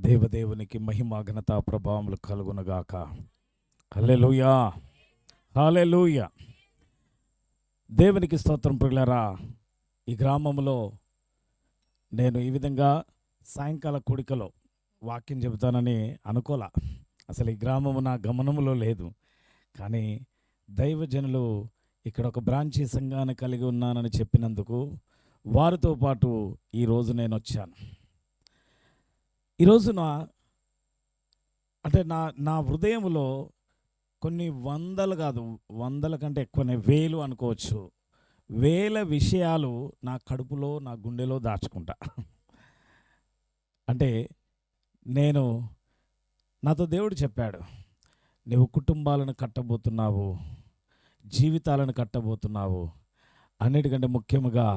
దేవదేవునికి మహిమ ఘనత ప్రభావములు కలుగునగాక. హల్లెలూయా, హల్లెలూయా. దేవునికి స్తోత్రం. ప్రియులారా, ఈ గ్రామంలో నేను ఈ విధంగా సాయంకాల కూడికలో వాక్యం చెబుతానని అనుకోలా. అసలు ఈ గ్రామము నా గమనములో లేదు. కానీ దైవజనులు ఇక్కడ ఒక బ్రాంచీ సంఘాన్ని కలిగి ఉన్నానని చెప్పినందుకు వారితో పాటు ఈరోజు నేను వచ్చాను. ఈరోజున అంటే నా హృదయంలో కొన్ని వందలు కాదు, వందల కంటే ఎక్కువనే, వేలు అనుకోవచ్చు, వేల విషయాలు నా కడుపులో, నా గుండెలో దాచుకుంటా. అంటే నాతో దేవుడు చెప్పాడు, నువ్వు కుటుంబాలను కట్టబోతున్నావు, జీవితాలను కట్టబోతున్నావు, అన్నిటికంటే ముఖ్యంగా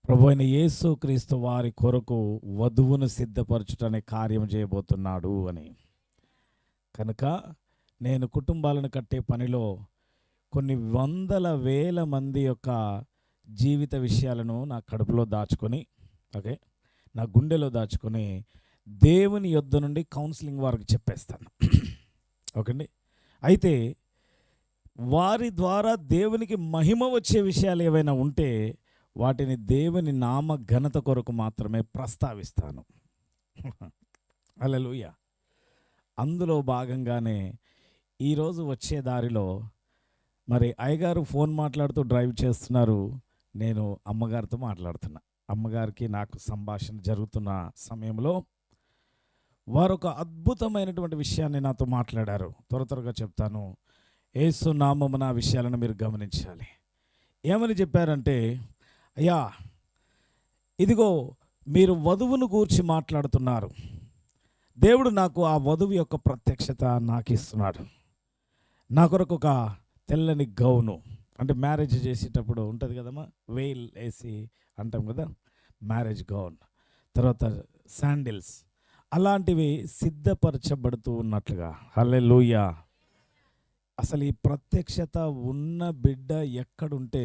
ప్రభు అయిన యేసుక్రీస్తు వారి కొరకు వధువును సిద్ధపరచుటనే కార్యం చేయబోతున్నాడు అని. కనుక నేను కుటుంబాలను కట్టే పనిలో కొన్ని వందల వేల మంది యొక్క జీవిత విషయాలను నా కడుపులో దాచుకొని, నా గుండెలో దాచుకొని దేవుని యొద్ద నుండి కౌన్సిలింగ్ వారికి చెప్పేస్తాను. ఓకేండి. అయితే వారి ద్వారా దేవునికి మహిమ వచ్చే విషయాలు ఏవైనా ఉంటే వాటిని దేవుని నామ ఘనత కొరకు మాత్రమే ప్రస్తావిస్తాను. హల్లెలూయా. అందులో భాగంగానే ఈరోజు వచ్చే దారిలో మరి అయ్యగారు ఫోన్ మాట్లాడుతూ డ్రైవ్ చేస్తున్నారు, నేను అమ్మగారితో మాట్లాడుతున్నా. అమ్మగారికి నాకు సంభాషణ జరుగుతున్న సమయంలో వారు ఒక అద్భుతమైనటువంటి విషయాన్ని నాతో మాట్లాడారు. త్వరగా చెప్తాను. యేసు నామమున విషయాలను మీరు గమనించాలి. ఏమని చెప్పారంటే, అయ్యా ఇదిగో మీరు వధువును గూర్చి మాట్లాడుతున్నారు, దేవుడు నాకు ఆ వధువు యొక్క ప్రత్యక్షత నాకు ఇస్తున్నాడు. నా కొరకు ఒక తెల్లని గౌను, అంటే మ్యారేజ్ చేసేటప్పుడు ఉంటుంది కదమ్మా, వెయిల్ వేసి అంటాం కదా, మ్యారేజ్ గౌన్, తర్వాత శాండిల్స్, అలాంటివి సిద్ధపరచబడుతూ ఉన్నట్లుగా. హల్లెలూయా. అసలు ఈ ప్రత్యక్షత ఉన్న బిడ్డ ఎక్కడుంటే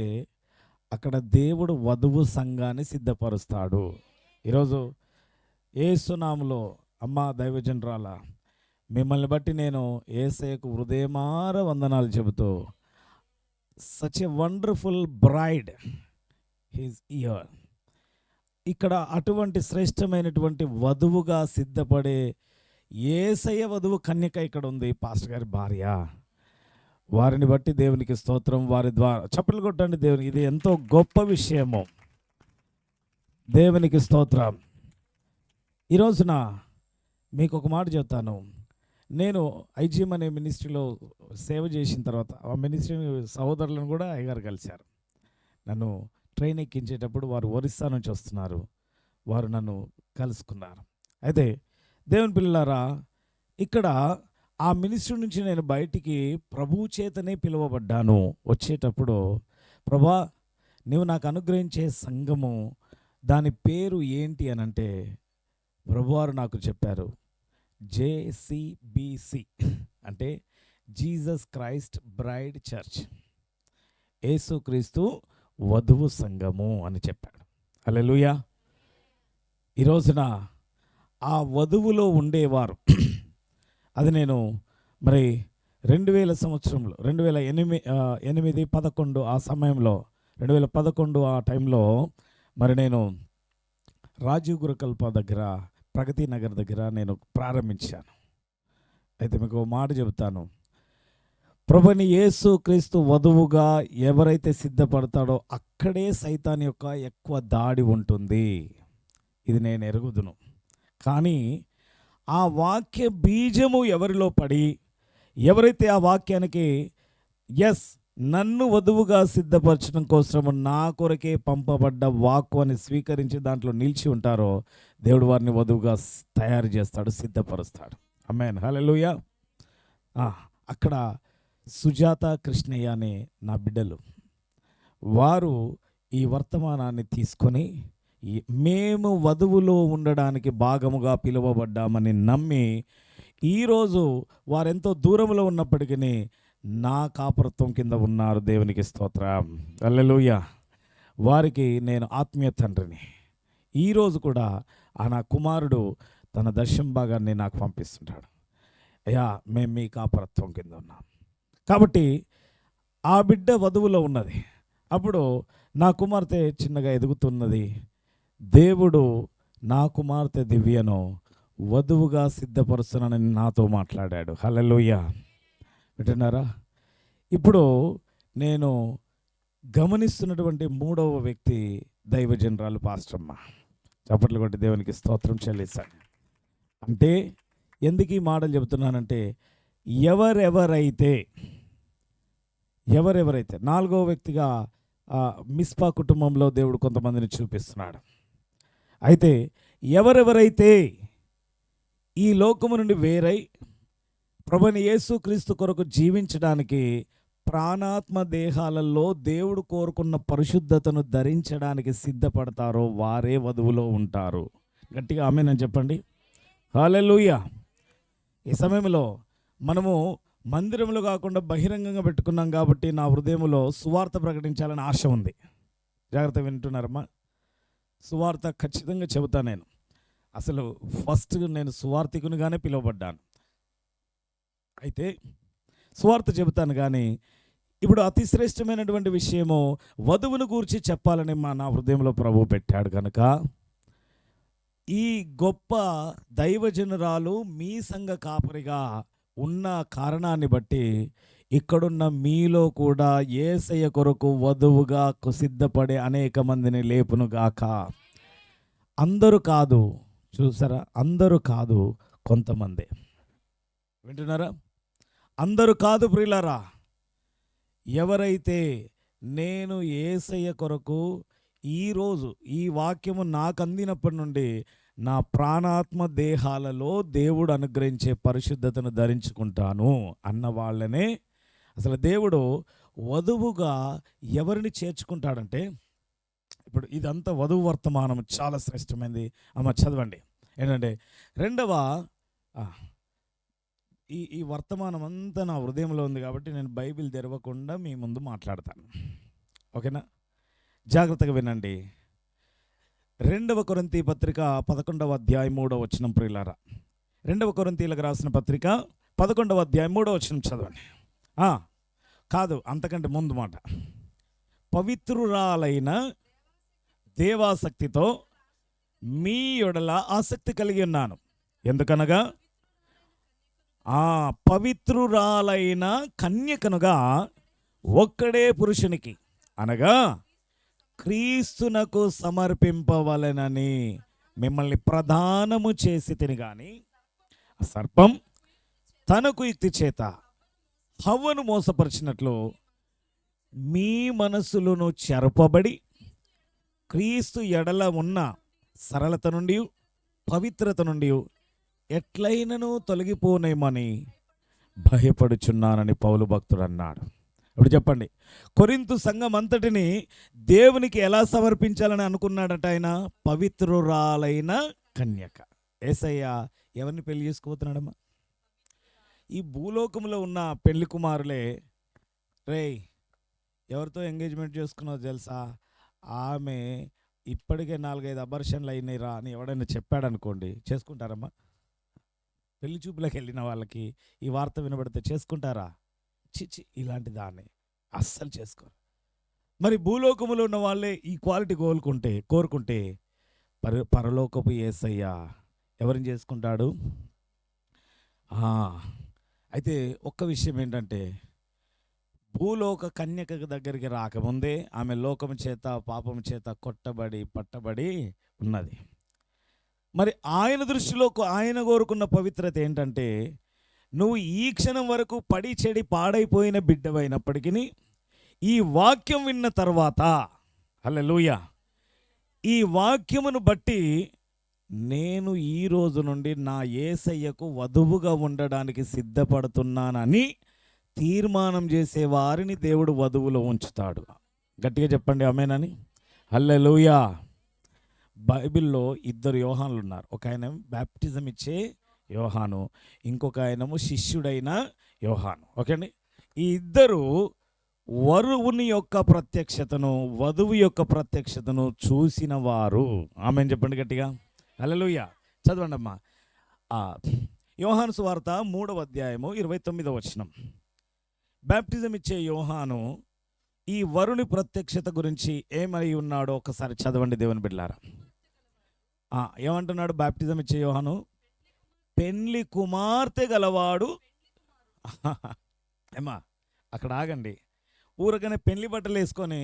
అక్కడ దేవుడు వధువు సంఘాన్ని సిద్ధపరుస్తాడు. ఈరోజు యేసునామములో అమ్మ దైవజనరాల, మిమ్మల్ని బట్టి నేను యేసయ్యకు హృదయమార వందనాలు చెబుతూ, such a wonderful braid he's here. ఇక్కడ అటువంటి శ్రేష్టమైనటువంటి వధువుగా సిద్ధపడే యేసయ్య వధువు కన్యక ఇక్కడ ఉంది, పాస్టర్ గారి భార్య. వారిని బట్టి దేవునికి స్తోత్రం. వారి ద్వారా చప్పట్లు కొట్టండి దేవునికి. ఇది ఎంతో గొప్ప విషయము. దేవునికి స్తోత్రం. ఈరోజున మీకు ఒక మాట చెప్తాను. నేను ఐజీఎం అనే మినిస్ట్రీలో సేవ చేసిన తర్వాత ఆ మినిస్ట్రీ సహోదరులను కూడా అయ్యగారు కలిశారు. నన్ను ట్రైన్ ఎక్కించేటప్పుడు వారు ఒరిస్సా నుంచి వస్తున్నారు, వారు నన్ను కలుసుకున్నారు. అయితే దేవుని పిల్లలారా, ఇక్కడ ఆ మినిస్ట్రీ నుంచి నేను బయటికి ప్రభువు చేతనే పిలువబడ్డాను. వచ్చేటప్పుడు, ప్రభా నువ్వు నాకు అనుగ్రహించే సంఘము దాని పేరు ఏంటి అని అంటే, ప్రభువారు నాకు చెప్పారు JCBC, అంటే జీసస్ క్రైస్ట్ బ్రైడ్ చర్చ్, యేసుక్రీస్తు వధువు సంఘము అని చెప్పాడు. హల్లెలూయా. ఈరోజున ఆ వధువులో ఉండేవారు, అది నేను మరి 2000 సంవత్సరంలో 2008, 11 ఆ సమయంలో, 2011 ఆ టైంలో మరి నేను రాజీవ్ గురుకల్ప దగ్గర, ప్రగతి నగర్ దగ్గర నేను ప్రారంభించాను. అయితే మీకు ఒక మాట చెబుతాను. ప్రభుని యేసు క్రీస్తు వధువుగా ఎవరైతే సిద్ధపడతాడో అక్కడే సైతాన్ యొక్క ఎక్కువ దాడి ఉంటుంది. ఇది నేను ఎరుగుదును. కానీ ఆ వాక్య బీజము ఎవరిలో పడి, ఎవరైతే ఆ వాక్యానికి ఎస్ నన్ను వధువుగా సిద్ధపరచడం కోసము నా కొరకే పంపబడ్డ వాక్కు అని స్వీకరించి దాంట్లో నిలిచి ఉంటారో, దేవుడు వారిని వధువుగా తయారు చేస్తాడు, సిద్ధపరుస్తాడు. ఆమేన్. హల్లెలూయా. అక్కడ సుజాత, కృష్ణయ్య అనే నా బిడ్డలు, వారు ఈ వర్తమానాన్ని తీసుకొని మేము వధువులో ఉండడానికి భాగముగా పిలువబడ్డామని నమ్మి, ఈరోజు వారెంతో దూరంలో ఉన్నప్పటికీ నా కాపరత్వం కింద ఉన్నారు. దేవునికి స్తోత్రం. హల్లెలూయా. వారికి నేను ఆత్మీయ తండ్రిని. ఈరోజు కూడా ఆ నా కుమారుడు తన దశం భాగాన్ని నాకు పంపిస్తుంటాడు. అయ్యా, మేము మీ కాపరత్వం కింద ఉన్నాం. కాబట్టి ఆ బిడ్డ వధువులో ఉన్నది. అప్పుడు నా కుమార్తె చిన్నగా ఎదుగుతున్నది. దేవుడు నా కుమార్తె దివ్యను వధువుగా సిద్ధపరుస్తున్నానని నాతో మాట్లాడాడు. హల్లెలూయా. వింటున్నారా? ఇప్పుడు నేను గమనిస్తున్నటువంటి మూడవ వ్యక్తి దైవజనరాలు పాస్టమ్మ. చప్పట్లు కొట్టి దేవునికి స్తోత్రం చెల్లిస్తాను. అంటే ఎందుకు ఈ మాటలు చెబుతున్నానంటే, ఎవరెవరైతే నాలుగవ వ్యక్తిగా మిస్పా కుటుంబంలో దేవుడు కొంతమందిని చూపిస్తున్నాడు. అయితే ఎవరెవరైతే ఈ లోకము నుండి వేరై ప్రభువైన యేసుక్రీస్తు కొరకు జీవించడానికి ప్రాణాత్మ దేహాలలో దేవుడు కోరుకున్న పరిశుద్ధతను ధరించడానికి సిద్ధపడతారో వారే వధువులో ఉంటారు. గట్టిగా ఆమేన్ చెప్పండి. హల్లెలూయా. ఈ సమయంలో మనము మందిరంలో కాకుండా బహిరంగంగా పెట్టుకున్నాం కాబట్టి నా హృదయంలో సువార్త ప్రకటించాలని ఆశ ఉంది. జాగ్రత్త వింటున్నారమ్మా? సువార్త ఖచ్చితంగా చెబుతాను. నేను అసలు ఫస్ట్ నేను సువార్థికునిగానే పిలువబడ్డాను. అయితే సువార్త చెబుతాను, కానీ ఇప్పుడు అతి శ్రేష్టమైనటువంటి విషయము వధువును గూర్చి చెప్పాలని నా హృదయంలో ప్రభువు పెట్టాడు. కనుక ఈ గొప్ప దైవజనురాలు మీ సంఘ కాపరిగా ఉన్న కారణాన్ని బట్టి ఇక్కడున్న మీలో కూడా యేసయ్య కొరకు వధువుగా సిద్ధపడే అనేక మందిని లేపునుగాక. అందరూ కాదు, చూసారా? అందరూ కాదు, కొంతమంది. వింటున్నారా? అందరూ కాదు ప్రియులారా. ఎవరైతే నేను యేసయ్య కొరకు ఈరోజు ఈ వాక్యము నాకు అందినప్పటి నుండి నా ప్రాణాత్మ దేహాలలో దేవుడు అనుగ్రహించే పరిశుద్ధతను ధరించుకుంటాను అన్న వాళ్ళనే అసలు దేవుడు వధువుగా ఎవరిని చేర్చుకుంటాడంటే, ఇప్పుడు ఇదంతా వధువు వర్తమానం చాలా శ్రేష్టమైనది. అమ్మ చదవండి. ఏంటంటే రెండవ ఈ వర్తమానం అంతా నా హృదయంలో ఉంది కాబట్టి నేను బైబిల్ తెరవకుండా మీ ముందు మాట్లాడతాను. ఓకేనా? జాగ్రత్తగా వినండి. 2 కొరింథీ పత్రిక 11వ అధ్యాయం 3వ వచనం ప్రియులారా. 2 కొరింథీలకు రాసిన పత్రిక 11వ అధ్యాయం 3వ వచనం చదవండి. కాదు, అంతకంటే ముందు మాట. పవిత్రురాలైన దేవాసక్తితో మీ యొడల ఆసక్తి కలిగి ఉన్నాను. ఎందుకనగా పవిత్రురాలైన కన్యకనుగా ఒక్కడే పురుషునికి అనగా క్రీస్తునకు సమర్పింపవలెనని మిమ్మల్ని ప్రదానము చేసి తిని గాని సర్పం తనకు యుక్తి చేత హవ్వను మోసపరిచినట్లు మీ మనసులను చెరపబడి క్రీస్తు ఎడల ఉన్న సరళత నుండి పవిత్రత నుండి ఎట్లయినను తొలగిపోనేమని భయపడుచున్నానని పౌలు భక్తుడు అన్నాడు. ఇప్పుడు చెప్పండి, కొరింథు సంఘం అంతటిని దేవునికి ఎలా సమర్పించాలని అనుకున్నాడట ఆయన? పవిత్రురాలైన కన్యక. యేసయ్య ఎవరిని పెళ్లి చేసుకోబోతున్నాడమ్మా? ఈ భూలోకంలో ఉన్న పెళ్లి కుమారులే, రేయ్ ఎవరితో ఎంగేజ్మెంట్ చేసుకున్నావు తెలుసా, ఆమె ఇప్పటికే 4-5 అబర్షన్లు అయినాయిరా అని ఎవడైనా చెప్పాడు అనుకోండి, చేసుకుంటారమ్మా? పెళ్లి చూపులకు వెళ్ళిన వాళ్ళకి ఈ వార్త వినబడితే చేసుకుంటారా? చిచి, ఇలాంటి దాన్ని అస్సలు చేసుకోరు. మరి భూలోకములో ఉన్న వాళ్ళే ఈ క్వాలిటీ కోరుకుంటే పరలోకపు యేసయ్య ఎవరిని చేసుకుంటాడు? అయితే ఒక్క విషయం ఏంటంటే, భూలోక కన్యక దగ్గరికి రాకముందే ఆమె లోకము చేత పాపము చేత కొట్టబడి పట్టబడి ఉన్నది. మరి ఆయన దృష్టిలో ఆయన కోరుకున్న పవిత్రత ఏంటంటే, నువ్వు ఈ క్షణం వరకు పడి చెడి పాడైపోయిన బిడ్డవైనప్పటికీ ఈ వాక్యం విన్న తర్వాత, హల్లెలూయా, ఈ వాక్యమును బట్టి నేను ఈ రోజు నుండి నా యేసయ్యకు వధువుగా ఉండడానికి సిద్ధపడుతున్నానని తీర్మానం చేసే వారిని దేవుడు వధువులో ఉంచుతాడు. గట్టిగా చెప్పండి ఆమేనని. హల్లెలూయా. బైబిల్లో 2 యోహానులు ఉన్నారు. ఒక ఆయన బ్యాప్టిజం ఇచ్చే యోహాను, ఇంకొక ఆయనము శిష్యుడైన యోహాను. ఓకే అండి. ఈ ఇద్దరు వరువుని యొక్క ప్రత్యక్షతను, వధువు యొక్క ప్రత్యక్షతను చూసిన వారు. ఆమేన్ చెప్పండి గట్టిగా. హల్లెలూయా. చదవండి అమ్మా. ఆ, యోహాను సువార్త 3వ అధ్యాయము 29వ వచనం. బాప్టిజం ఇచ్చే యోహాను ఈ వరుని ప్రత్యక్షత గురించి ఏమై ఉన్నాడో ఒకసారి చదవండి దేవుని బిడ్డలారా. ఏమంటున్నాడు బాప్టిజం ఇచ్చే యోహాను? పెళ్లి కుమార్తె గలవాడు. ఏమా అక్కడ ఆగండి. ఊరకనే పెళ్లి బట్టలు వేసుకొని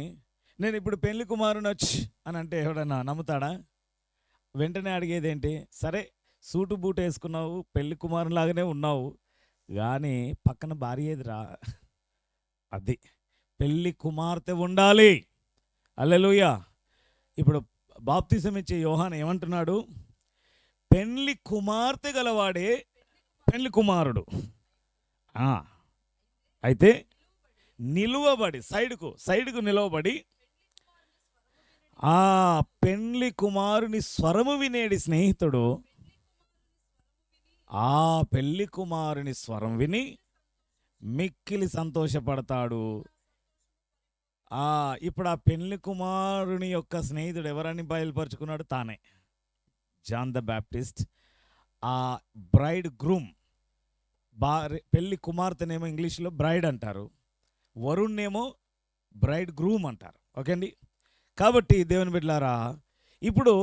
నేను ఇప్పుడు పెళ్లి కుమారుని వచ్చి అని అంటే ఎవడన్నా నమ్ముతాడా? వెంటనే అడిగేది ఏంటి? సరే సూటు బూట్ వేసుకున్నావు, పెళ్లి కుమారులాగానే ఉన్నావు, కానీ పక్కన భార్య ఏదిరా? అది పెళ్లి కుమార్తె ఉండాలి. హల్లెలూయా. ఇప్పుడు బాప్తిసం ఇచ్చే యోహాను ఏమంటున్నాడు? పెళ్లి కుమార్తె గలవాడే పెళ్లి కుమారుడు. అయితే నిలువబడి సైడ్కు నిలవబడి ఆ పెళ్లి కుమారుని స్వరము వినేడి స్నేహితుడు ఆ పెళ్లి కుమారుని స్వరం విని మిక్కిలి సంతోషపడతాడు. ఇప్పుడు ఆ పెళ్లి కుమారుని యొక్క స్నేహితుడు ఎవరని బయలుపరుచుకున్నాడు? తానే, జాన్ ద బ్యాప్టిస్ట్. ఆ బ్రైడ్ గ్రూమ్, పెళ్లి కుమార్తెనేమో ఇంగ్లీష్లో బ్రైడ్ అంటారు, వరుణ్ణేమో బ్రైడ్ గ్రూమ్ అంటారు. ఓకే అండి. కాబట్టి దేవుని బిడ్డలారా, ఇప్పుడు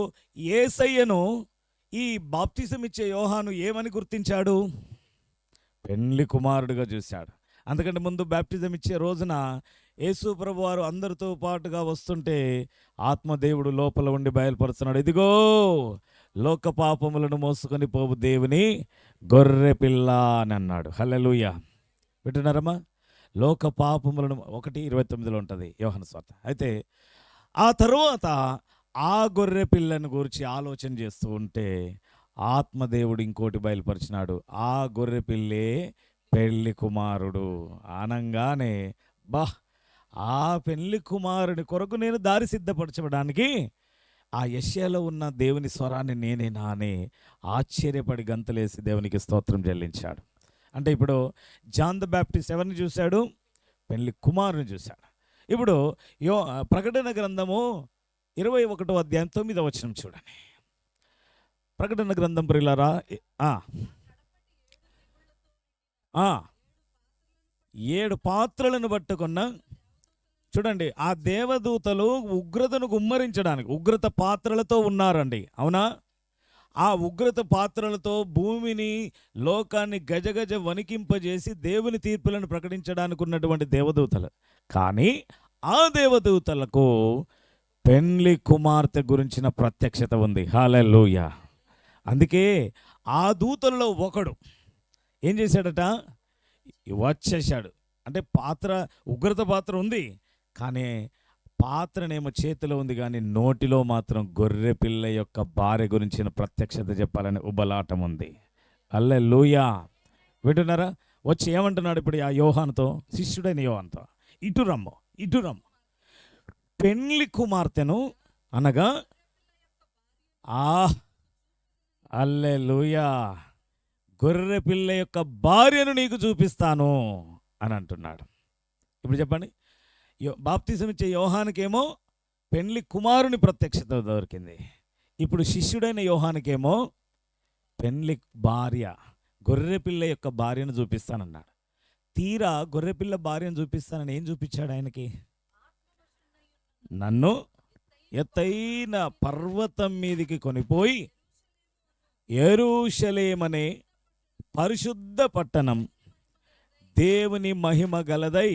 యేసయ్యను ఈ బాప్తిసం ఇచ్చే యోహాను ఏమని గుర్తించాడు? పెళ్లి కుమారుడిగా చూశాడు. అందుకంటే ముందు బాప్టిజం ఇచ్చే రోజున యేసు ప్రభు వారు అందరితో పాటుగా వస్తుంటే ఆత్మదేవుడు లోపల ఉండి బయలుపరుస్తున్నాడు, ఇదిగో లోక పాపములను మోసుకొని పోవు దేవుని గొర్రె పిల్ల అని అన్నాడు. హల్లెలూయా. వింటున్నారమ్మా? లోక పాపములను 1:29 ఉంటుంది యోహాను సువార్త. అయితే ఆ తరువాత ఆ గొర్రె పిల్లను గురించి ఆలోచన చేస్తూ ఉంటే ఆత్మదేవుడు ఇంకోటి బయలుపరిచినాడు, ఆ గొర్రె పిల్లే పెళ్లి కుమారుడు అనంగానే ఆ పెళ్లి కుమారుని కొరకు నేను దారి సిద్ధపరచడానికి ఆ యెషయాలో ఉన్న దేవుని స్వరాన్ని నేనేనా అని ఆశ్చర్యపడి గంతలేసి దేవునికి స్తోత్రం చెల్లించాడు. అంటే ఇప్పుడు జాన్ ద బ్యాప్టిస్ట్ ఎవరిని చూశాడు? పెళ్లి కుమారుని చూశాడు. ఇప్పుడు ప్రకటన గ్రంథము 21వ అధ్యాయం 9వ వచనం చూడండి. ప్రకటన గ్రంథం ప్రియులారా, 7 పాత్రలను పట్టుకున్న చూడండి, ఆ దేవదూతలు ఉగ్రతను గుమ్మరించడానికి ఉగ్రత పాత్రలతో ఉన్నారండి. అవునా? ఆ ఉగ్రత పాత్రలతో భూమిని, లోకాన్ని గజగజ వణికింపజేసి దేవుని తీర్పులను ప్రకటించడానికి ఉన్నటువంటి దేవదూతలు. కానీ ఆ దేవదూతలకు పెళ్లి కుమార్తె గురించిన ప్రత్యక్షత ఉంది. హల్లెలూయా. అందుకే ఆ దూతల్లో ఒకడు ఏం చేశాడట? వచ్చేసాడు. అంటే ఉగ్రత పాత్ర ఉంది, కానీ పాత్రనేమో చేతిలో ఉంది, కానీ నోటిలో మాత్రం గొర్రె పిల్ల యొక్క భార్య గురించిన ప్రత్యక్షత చెప్పాలని ఉబలాటం ఉంది. హల్లెలూయా. వింటున్నారా? వచ్చి ఏమంటున్నాడు ఇప్పుడు ఆ యోహానుతో, శిష్యుడైన యోహానుతో, ఇటు రమ్ము. పెళ్లి కుమార్తెను అనగా హల్లెలూయా, గొర్రె పిల్ల యొక్క భార్యను నీకు చూపిస్తాను అని అంటున్నాడు. ఇప్పుడు చెప్పండి, బాప్తిసం ఇచ్చే యోహానుకేమో పెళ్లి కుమారుని ప్రత్యక్షత దొరికింది. ఇప్పుడు శిష్యుడైన యోహానుకేమో పెళ్లి భార్య, గొర్రెపిల్ల యొక్క భార్యను చూపిస్తానన్నాడు. తీరా గొర్రెపిల్ల భార్యను చూపిస్తానని ఏం చూపించాడు ఆయనకి? నన్ను ఎత్తైన పర్వతం మీదికి కొనిపోయి యెరూషలేమనే పరిశుద్ధ పట్టణం దేవుని మహిమ గలదై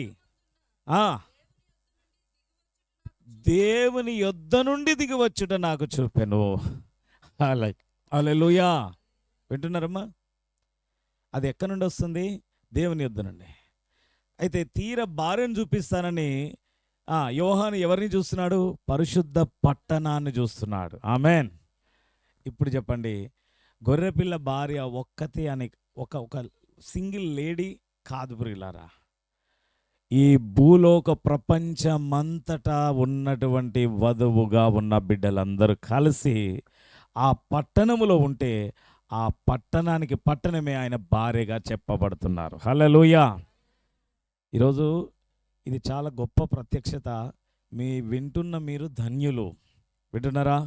దేవుని యొద్ద నుండి దిగి వచ్చుట నాకు చూపెను. హల్లెలూయా. వింటున్నారమ్మా? అది ఎక్కడి నుండి వస్తుంది? దేవుని యొద్ద నుండి. అయితే తీర భార్యను చూపిస్తానని యోహాను ఎవరిని చూస్తున్నాడు? పరిశుద్ధ పట్టణాన్ని చూస్తున్నాడు. ఆమెన్. ఇప్పుడు చెప్పండి, గొర్రెపిల్ల భార్య ఒక్కతే అని ఒక సింగిల్ లేడీ కాదు ప్రియులారా. ఈ భూలోక ప్రపంచమంతటా ఉన్నటువంటి వధువుగా ఉన్న బిడ్డలందరూ కలిసి ఆ పట్టణములో ఉంటే ఆ పట్టణానికి పట్టణమే ఆయన భార్యగా చెప్పబడుతున్నారు. హల్లెలూయా. ఈరోజు ఇది చాలా గొప్ప ప్రత్యక్షత. వింటున్న మీరు ధన్యులు. వింటున్నారా?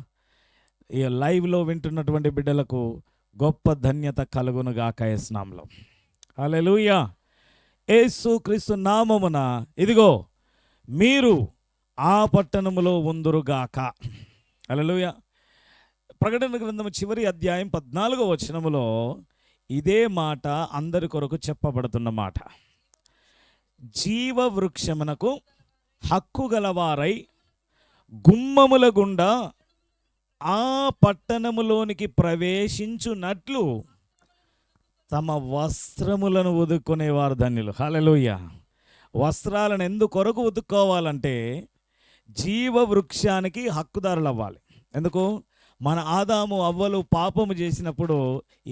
ఈ లైవ్లో వింటున్నటువంటి బిడ్డలకు గొప్ప ధన్యత కలుగునుగాక యేసు నామములో. హల్లెలూయా. యేసు క్రీస్తు నామమున ఇదిగో మీరు ఆ పట్టణములో ఉందురుగాక. హల్లెలూయా. ప్రకటన గ్రంథము చివరి అధ్యాయం 14వ వచనములో ఇదే మాట అందరి కొరకు చెప్పబడుతున్న మాట. జీవ వృక్షమునకు హక్కు గలవారై గుమ్మముల గుండా ఆ పట్టణములోనికి ప్రవేశించునట్లు తమ వస్త్రములను ఉదుక్కునేవారు ధన్యులు. హల్లెలూయా. వస్త్రాలను ఎందుకొరకు ఉతుక్కోవాలంటే జీవ వృక్షానికి హక్కుదారులు అవ్వాలి. ఎందుకు? మన ఆదాము అవ్వలు పాపము చేసినప్పుడు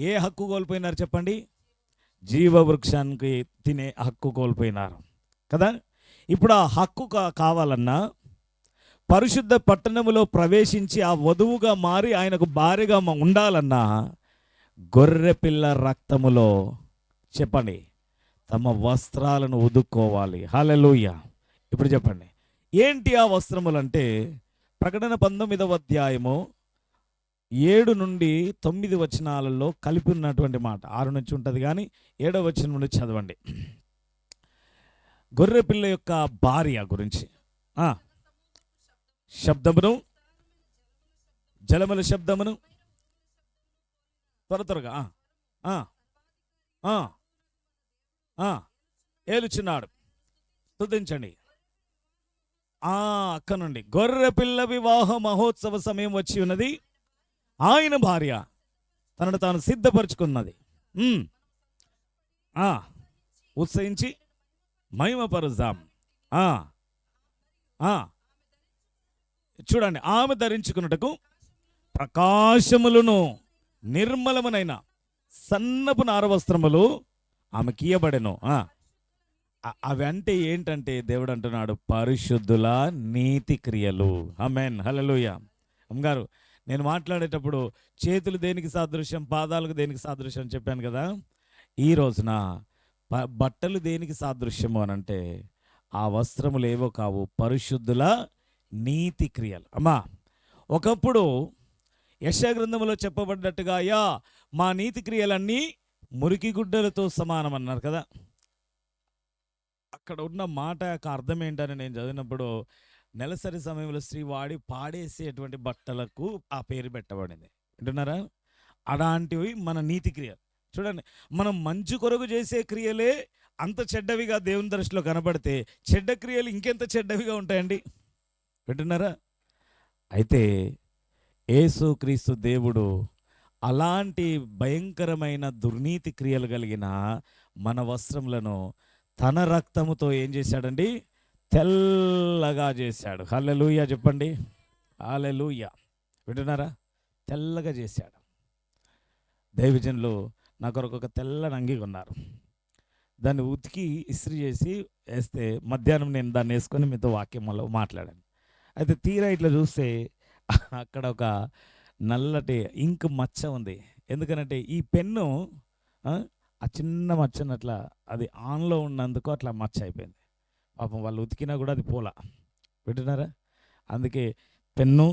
ఏ హక్కు కోల్పోయినారు చెప్పండి? జీవ వృక్షానికి తినే హక్కు కోల్పోయినారు కదా. ఇప్పుడు ఆ హక్కు కావాలన్నా పరిశుద్ధ పట్టణములో ప్రవేశించి ఆ వధువుగా మారి ఆయనకు భార్యగా ఉండాలన్నా గొర్రె పిల్ల రక్తములో చెప్పండి తమ వస్త్రాలను ఉదుక్కోవాలి. హల్లెలూయా. ఇప్పుడు చెప్పండి ఏంటి ఆ వస్త్రములు అంటే, ప్రకటన 19వ అధ్యాయము 7 నుండి 9 వచనాలలో కలిపి ఉన్నటువంటి మాట. 6 నుంచి ఉంటుంది కానీ 7వ వచనం నుండి చదవండి. గొర్రె పిల్ల యొక్క భార్య గురించి. శబ్దమును, జలముల శబ్దమును, త్వరగా ఏలుచున్నాడు. స్తుతించండి. అక్క నుండి గొర్రె పిల్ల వివాహ మహోత్సవ సమయం వచ్చి ఉన్నది. ఆయన భార్య తనను తాను సిద్ధపరుచుకున్నది. ఉత్సహించి మహిమపరుద్దాం. చూడండి, ఆమె ధరించుకున్నటకు ప్రకాశములను నిర్మలమునైన సన్నపు నారవస్త్రములు ఆమెకి ఇయ్యబడెను. అవి అంటే ఏంటంటే దేవుడు అంటున్నాడు పరిశుద్ధుల నీతి క్రియలు. ఆమేన్. హల్లెలూయా. అమ్మగారు, నేను మాట్లాడేటప్పుడు చేతులు దేనికి సాదృశ్యం, పాదాలకు దేనికి సాదృశ్యం అని చెప్పాను కదా. ఈ రోజున బట్టలు దేనికి సాదృశ్యము అని అంటే ఆ వస్త్రములు ఏవో కావు, పరిశుద్ధుల నీతి క్రియలు. అమ్మా, ఒకప్పుడు యెషయా గ్రంథంలో చెప్పబడ్డట్టుగా మా నీతి క్రియలన్నీ మురికి గుడ్డలతో సమానం అన్నారు కదా. అక్కడ ఉన్న మాట యొక్క అర్థం ఏంటని నేను చదివినప్పుడు నెలసరి సమయంలో స్త్రీ వాడి పాడేసేటువంటి బట్టలకు ఆ పేరు పెట్టబడింది. వింటున్నారా? అలాంటివి మన నీతి క్రియలు. చూడండి, మనం మంచు కొరకు చేసే క్రియలే అంత చెడ్డవిగా దేవుని దృష్టిలో కనబడితే చెడ్డ క్రియలు ఇంకెంత చెడ్డవిగా ఉంటాయండి. వింటున్నారా? అయితే యేసుక్రీస్తు దేవుడు అలాంటి భయంకరమైన దుర్నీతి క్రియలు కలిగిన మన వస్త్రములను తన రక్తముతో ఏం చేశాడండి? తెల్లగా చేశాడు. హల్లెలూయా చెప్పండి. హల్లెలూయా. వింటున్నారా? తెల్లగా చేశాడు. దైవజనులు నా కొరకు ఒక తెల్లని అంగి కొన్నారు. దాన్ని ఉతికి ఇస్త్రీ చేసి వేస్తే మధ్యాహ్నం నేను దాన్ని వేసుకొని మీతో వాక్యంలో మాట్లాడాను. అయితే తీరా ఇట్లా చూస్తే అక్కడ ఒక నల్లటి ఇంక్ మచ్చ ఉంది. ఎందుకనంటే ఈ పెన్ను ఆ చిన్న మచ్చను అట్లా అది ఆన్లో ఉన్నందుకు అట్లా మచ్చ అయిపోయింది. పాపం వాళ్ళు ఉతికినా కూడా అది పోలా. వింటున్నారా? అందుకే పెన్ను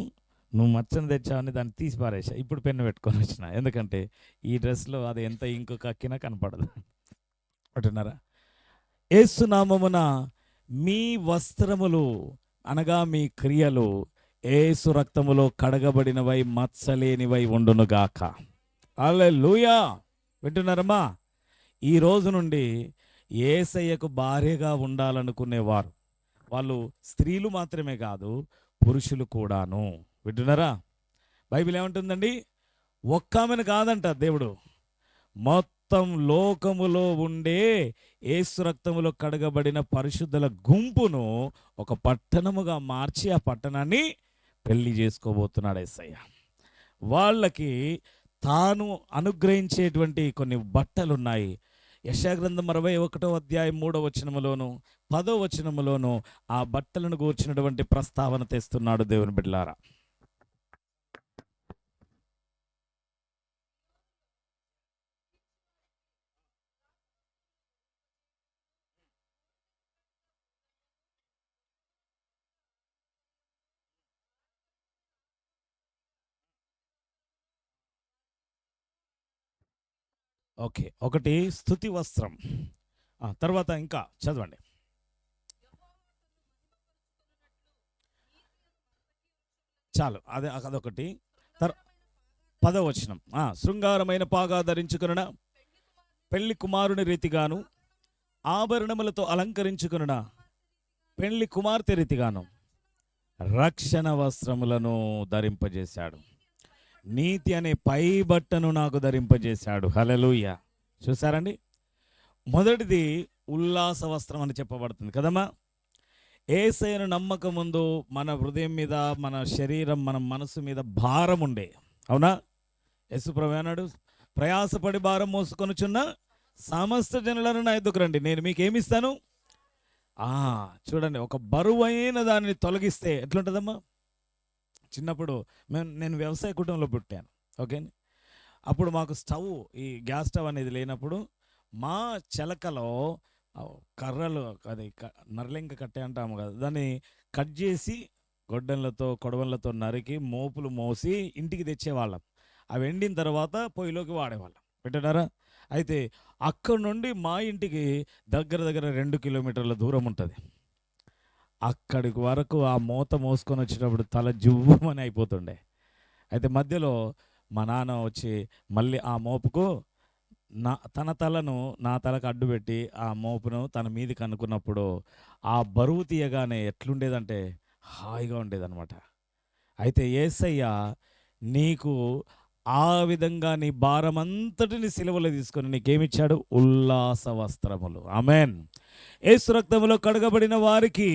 నువ్వు మచ్చను తెచ్చావని దాన్ని తీసి పారేసా. ఇప్పుడు పెన్ను పెట్టుకొని వచ్చిన, ఎందుకంటే ఈ డ్రెస్లో అది ఎంత ఇంకు కక్కినా కనపడదు. వింటున్నారా? యేసు నామమున మీ వస్త్రములు అనగా మీ క్రియలు యేసు రక్తములో కడగబడినవై మచ్చలేనివై ఉండునుగాక. హల్లెలూయా. వింటున్నారమ్మా? ఈ రోజు నుండి యేసయ్యకు భార్యగా ఉండాలనుకునేవారు వాళ్ళు స్త్రీలు మాత్రమే కాదు, పురుషులు కూడాను. వింటున్నారా? బైబిల్ ఏమంటుందండి? ఒక్క ఆమెను కాదంట దేవుడు, మొత్తం లోకములో ఉండే యేసు రక్తములో కడగబడిన పరిశుద్ధుల గుంపును ఒక పట్టణముగా మార్చి ఆ పట్టణాన్ని పెళ్లి చేసుకోబోతున్నాడు యేసయ్య. వాళ్ళకి తాను అనుగ్రహించేటువంటి కొన్ని బట్టలు ఉన్నాయి. యెషయా గ్రంథం 61వ అధ్యాయం 3వ వచనములోను 10వ వచనములోను ఆ బట్టలను గూర్చినటువంటి ప్రస్తావన తెస్తున్నాడు దేవుని బిడ్డలారా. ఓకే, ఒకటి స్తుతి వస్త్రం. తర్వాత ఇంకా చదవండి. చాలు, అదొకటి. తర్ 10వ వచనం. శృంగారమైన పాగా ధరించుకొనున, పెళ్లి కుమారుని రీతిగాను, ఆభరణములతో అలంకరించుకొనున, పెళ్లి కుమార్తె రీతిగాను రక్షణ వస్త్రములను ధరింపజేశాడు. నీతి అనే పై బట్టను నాకు ధరింపజేశాడు. హల్లెలూయా. చూసారండి, మొదటిది ఉల్లాస వస్త్రం అని చెప్పబడుతుంది కదమ్మా. యేసయ్యను నమ్మక ముందు మన హృదయం మీద, మన శరీరం, మన మనసు మీద భారం ఉండే, అవునా? యేసుప్రభు అన్నాడు, ప్రయాసపడి భారం మోసుకొనుచున్న సమస్త జనులను నా ఎద్దుకు రండి, నేను మీకు ఏమిస్తాను. చూడండి, ఒక బరువైన దానిని తొలగిస్తే ఎట్లుంటుందమ్మా. చిన్నప్పుడు నేను వ్యవసాయ కుటుంబంలో పుట్టాను, ఓకే. అప్పుడు మాకు ఈ గ్యాస్ స్టవ్ అనేది లేనప్పుడు మా చెలకలో కర్రలు, అది నర్లింక కట్టే అంటాము కదా, దాన్ని కట్ చేసి గొడ్డన్లతో కొడవళ్ళతో నరికి మోపులు మోసి ఇంటికి తెచ్చేవాళ్ళం. అవి ఎండిన తర్వాత పొయ్యిలోకి వాడేవాళ్ళం. పెట్టారా? అయితే అక్కడ నుండి మా ఇంటికి దగ్గర 2 కిలోమీటర్ల దూరం ఉంటుంది. అక్కడికి వరకు ఆ మూత మోసుకొని వచ్చేటప్పుడు తల జువ్వమని అయిపోతుండే. అయితే మధ్యలో మా నాన్న వచ్చి మళ్ళీ ఆ మోపుకు తన తలను నా తలకు అడ్డుపెట్టి ఆ మోపును తన మీదకి అనుకున్నప్పుడు ఆ బరువు తీయగానే ఎట్లుండేదంటే హాయిగా ఉండేదన్నమాట. అయితే యేసయ్య నీకు ఆ విధంగా నీ భారమంతటిని సిలువలో తీసుకొని నీకేమిచ్చాడు? ఉల్లాస వస్త్రములు. ఆమెన్. యేసు రక్తములో కడగబడిన వారికి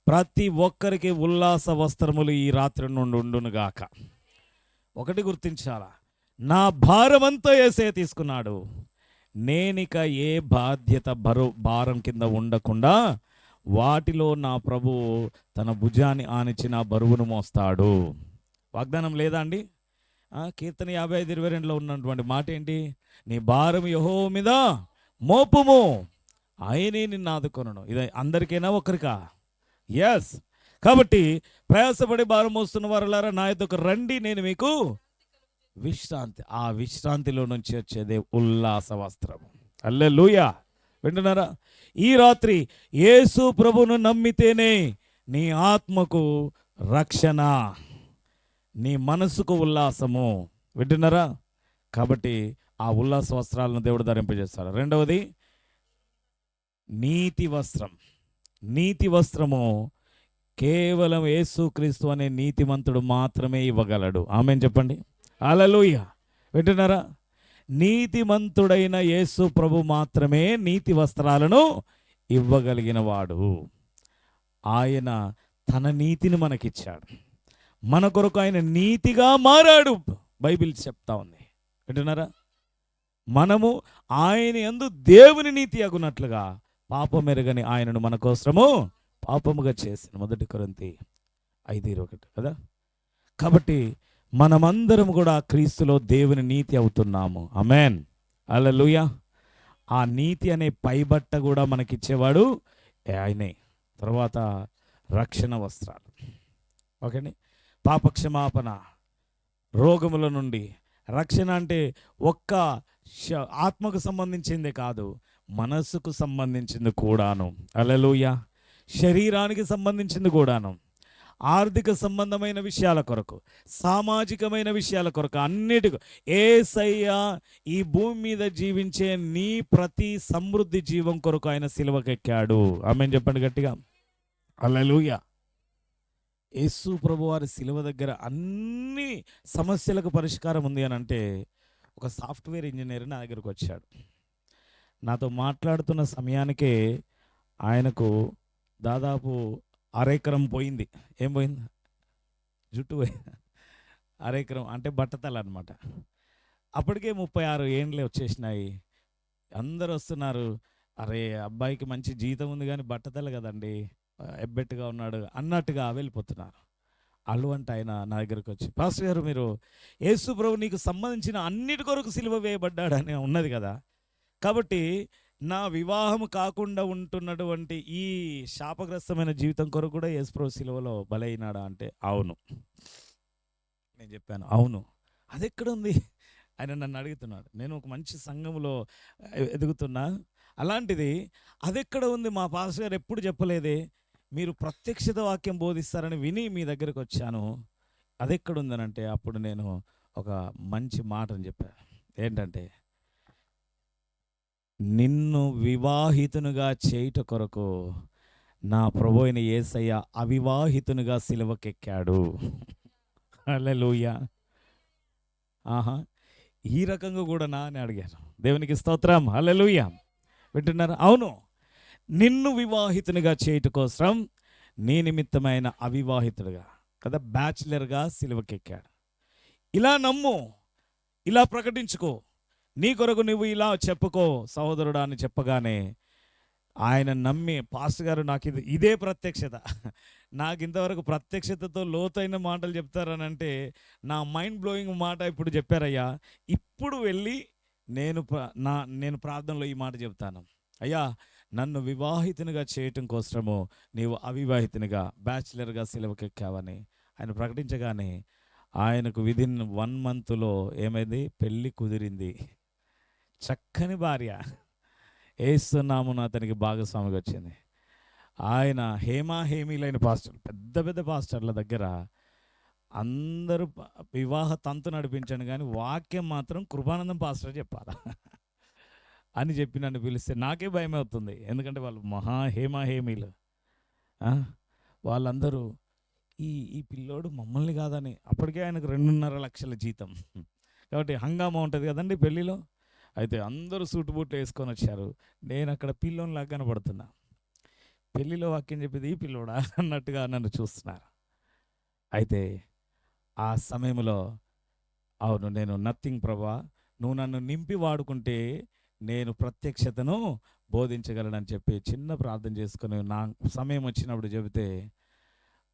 ప్రతి ఒక్కరికి ఉల్లాస వస్త్రములు ఈ రాత్రి నుండి ఉండునుగాక. ఒకటి గుర్తించాలా, నా భారమంతా యేసయ్య తీసుకున్నాడు. నేనిక ఏ బాధ్యత భారం కింద ఉండకుండా వాటిలో నా ప్రభువు తన భుజాన్ని ఆనిచ్చిన బరువును మోస్తాడు. వాగ్దానం లేదా అండి? కీర్తన 55:22 ఉన్నటువంటి మాట ఏంటి? నీ భారం యెహోవా మీద మోపుము, ఆయనే నిన్ను ఆదుకొనును. ఇది అందరికైనా ఒకరికా? ఎస్. కాబట్టి ప్రయాసపడి భారం మోస్తున్న వారులారా నా యొద్దకు రండి, నేను మీకు విశ్రాంతి. ఆ విశ్రాంతిలో నుంచి వచ్చేదే ఉల్లాస వస్త్రం. హల్లెలూయా. వింటున్నారా? ఈ రాత్రి యేసు ప్రభువును నమ్మితేనే నీ ఆత్మకు రక్షణ, నీ మనసుకు ఉల్లాసము. వింటున్నారా? కాబట్టి ఆ ఉల్లాస వస్త్రాలను దేవుడు ధరింపజేస్తాడు. రెండవది నీతి వస్త్రం. నీతి వస్త్రము కేవలం యేసుక్రీస్తు అనే నీతిమంతుడు మాత్రమే ఇవ్వగలడు. ఆమేన్ చెప్పండి. హల్లెలూయా. వింటున్నారా? నీతిమంతుడైన యేసు ప్రభు మాత్రమే నీతి వస్త్రాలను ఇవ్వగలిగిన వాడు. ఆయన తన నీతిని మనకిచ్చాడు. మన కొరకు ఆయన నీతిగా మారాడు. బైబిల్ చెప్తా ఉంది. వింటున్నారా? మనము ఆయన యందు దేవుని నీతి అగునట్లుగా పాపమెరగని ఆయనను మన కోసము పాపముగా చేసిన 1 కొరింథీ 5:21 కదా. కాబట్టి మనమందరం కూడా క్రీస్తులో దేవుని నీతి అవుతున్నాము. ఆమేన్. హల్లెలూయా. ఆ నీతి అనే పైబట్ట కూడా మనకిచ్చేవాడు ఆయనే. తర్వాత రక్షణ వస్త్రాలు. ఓకేండి. పాపక్షమాపణ, రోగముల నుండి రక్షణ అంటే ఒక్క ఆత్మకు సంబంధించిందే కాదు, మనస్సుకు సంబంధించింది కూడాను. హల్లెలూయా. శరీరానికి సంబంధించింది కూడాను. ఆర్థిక సంబంధమైన విషయాల కొరకు, సామాజికమైన విషయాల కొరకు, అన్నిటికీ యేసయ్య ఈ భూమి మీద జీవించే నీ ప్రతి సమృద్ధి జీవం కొరకు ఆయన సిలువకెక్కాడు. ఆమేన్ చెప్పండి గట్టిగా. హల్లెలూయా. యేసు ప్రభువారి సిలువ దగ్గర అన్ని సమస్యలకు పరిష్కారం ఉంది అని అంటే, ఒక సాఫ్ట్వేర్ ఇంజనీర్ నా దగ్గరకు వచ్చాడు. నాతో మాట్లాడుతున్న సమయానికే ఆయనకు దాదాపు 1/2 ఎకరం పోయింది. ఏం పోయింది? జుట్టు పోయింది. 1/2 ఎకరం అంటే బట్టతల అనమాట. అప్పటికే 36 ఏండ్లే వచ్చేసినాయి. అందరు వస్తున్నారు, అరే అబ్బాయికి మంచి జీతం ఉంది కానీ బట్టతల కదండి, ఎబ్బెట్టుగా ఉన్నాడు అన్నట్టుగా వెళ్ళిపోతున్నారు. అల్లువంట ఆయన నా దగ్గరకు వచ్చి, పాస్టర్ గారు మీరు యేసు ప్రభు నీకు సంబంధించిన అన్నిటి కొరకు సిలువ వేయబడ్డాడని ఉన్నది కదా, కాబట్టి నా వివాహం కాకుండా ఉంటున్నటువంటి ఈ శాపగ్రస్తమైన జీవితం కొరకు కూడా యేసు ప్రభు సిలువలో బలైనాడా అంటే అవును. నేను చెప్పాను అవును. అది ఎక్కడుంది ఆయన నన్ను అడుగుతున్నాడు. నేను ఒక మంచి సంఘంలో ఎదుగుతున్నా. అలాంటిది అదెక్కడ ఉంది, మా పాస్టర్ గారు ఎప్పుడు చెప్పలేదే, మీరు ప్రత్యక్షత వాక్యం బోధిస్తారని విని మీ దగ్గరకు వచ్చాను, అదెక్కడుందనంటే అప్పుడు నేను ఒక మంచి మాటని చెప్పాను. ఏంటంటే, నిన్ను వివాహితునిగా చేయుట కొరకు నా ప్రభు అయిన యేసయ్య అవివాహితునిగా సిలువకెక్కాడు. హల్లెలూయా. ఆహా, ఈ రకంగా కూడా నా అని అడిగాను. దేవునికి స్తోత్రం. హల్లెలూయా. వింటున్నారా? అవును, నిన్ను వివాహితునిగా చేయుట కోసం నీ నిమిత్తమైన అవివాహితుడిగా కదా, బ్యాచిలర్గా సిలువకెక్కాడు. ఇలా నమ్ము, ఇలా ప్రకటించుకో, నీ కొరకు నువ్వు ఇలా చెప్పుకో సహోదరుడా అని చెప్పగానే ఆయన నమ్మి, పాస్టర్ గారు నాకు ఇదే ప్రత్యక్షత, నాకు ఇంతవరకు ప్రత్యక్షతతో లోతైన మాటలు చెప్తారనంటే నా మైండ్ బ్లోయింగ్ మాట ఇప్పుడు చెప్పారయ్యా. ఇప్పుడు వెళ్ళి నేను ప్రార్థనలో ఈ మాట చెప్తాను. అయ్యా, నన్ను వివాహితునిగా చేయటం కోసము నీవు అవివాహితునిగా బ్యాచిలర్గా సిలువకెక్కావని ఆయన ప్రకటించగానే ఆయనకు విదిన్ 1 monthలో ఏమైంది, పెళ్ళి కుదిరింది. చక్కని భార్య ఏస్తున్నామున అతనికి భాగస్వామిగా వచ్చింది. ఆయన హేమీలైన పాస్టర్, పెద్ద పెద్ద పాస్టర్ల దగ్గర అందరూ వివాహ తంతు నడిపించాను, కానీ వాక్యం మాత్రం కృపానందం పాస్టర్ చెప్పాలా అని చెప్పి నన్ను పిలిస్తే నాకే భయం అవుతుంది. ఎందుకంటే వాళ్ళు హేమీలు. వాళ్ళందరూ ఈ పిల్లోడు మమ్మల్ని కాదని, అప్పటికే ఆయనకు 2.5 లక్షల జీతం కాబట్టి హంగామా ఉంటుంది కదండి పెళ్ళిలో. అయితే అందరూ సూటు బూట్లు వేసుకొని వచ్చారు. నేను అక్కడ పిల్లోనిలాగా కనబడుతున్నా. పెళ్ళిలో వాక్యం చెప్పేది ఈ పిల్లోడా అన్నట్టుగా నన్ను చూస్తున్నారు. అయితే ఆ సమయంలో అవును, నేను నథింగ్ ప్రభా, నువ్వు నన్ను నింపి వాడుకుంటే నేను ప్రత్యక్షతను బోధించగలనని చెప్పి చిన్న ప్రార్థన చేసుకుని నా సమయం వచ్చినప్పుడు చెబితే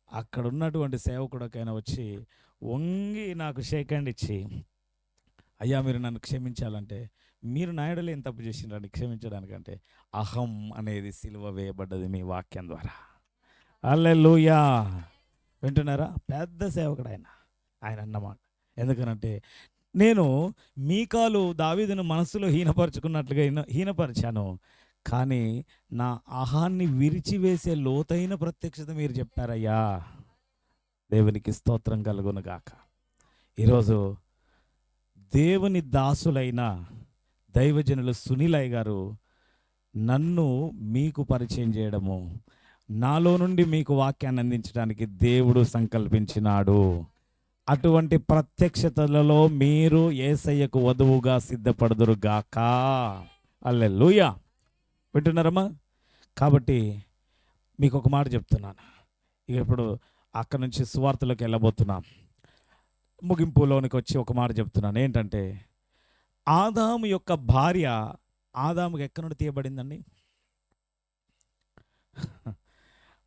అక్కడ ఉన్నటువంటి సేవకుడికైనా వచ్చి వంగి నాకు షేక్ హ్యాండ్ ఇచ్చి, అయ్యా మీరు నన్ను క్షమించాలంటే, మీరు నాయుడులు ఏం తప్పు చేసిండ్రని క్షమించడానికంటే, అహం అనేది సిలువ వేయబడ్డది మీ వాక్యం ద్వారా. హల్లెలూయా. వింటున్నారా? పెద్ద సేవకుడు ఆయన అన్నమాట. ఎందుకనంటే నేను మీకాలు దావీదును మనసులో హీనపరుచుకున్నట్లుగా హీనపరిచాను, కానీ నా అహాన్ని విరిచివేసే లోతైన ప్రత్యక్షత మీరు చెప్పారయ్యా. దేవునికి స్తోత్రం కలుగునుగాక. ఈరోజు దేవుని దాసులైన దైవజనులు సునీలయ్య గారు నన్ను మీకు పరిచయం చేయడము, నాలో నుండి మీకు వాక్యాన్ని అందించడానికి దేవుడు సంకల్పించినాడు. అటువంటి ప్రత్యక్షతలలో మీరు యేసయ్యకు వధువుగా సిద్ధపడుదురుగాక. హల్లెలూయా. వింటున్నారమ్మా? కాబట్టి మీకు ఒక మాట చెప్తున్నాను. ఇక ఇప్పుడు అక్కడి నుంచి సువార్తలోకి వెళ్ళబోతున్నాం. ముగింపులోనికి వచ్చి ఒక మాట చెప్తున్నాను. ఏంటంటే, ఆదాము యొక్క భార్య ఆదాముకి ఎక్కడి నుండి తీయబడిందండి?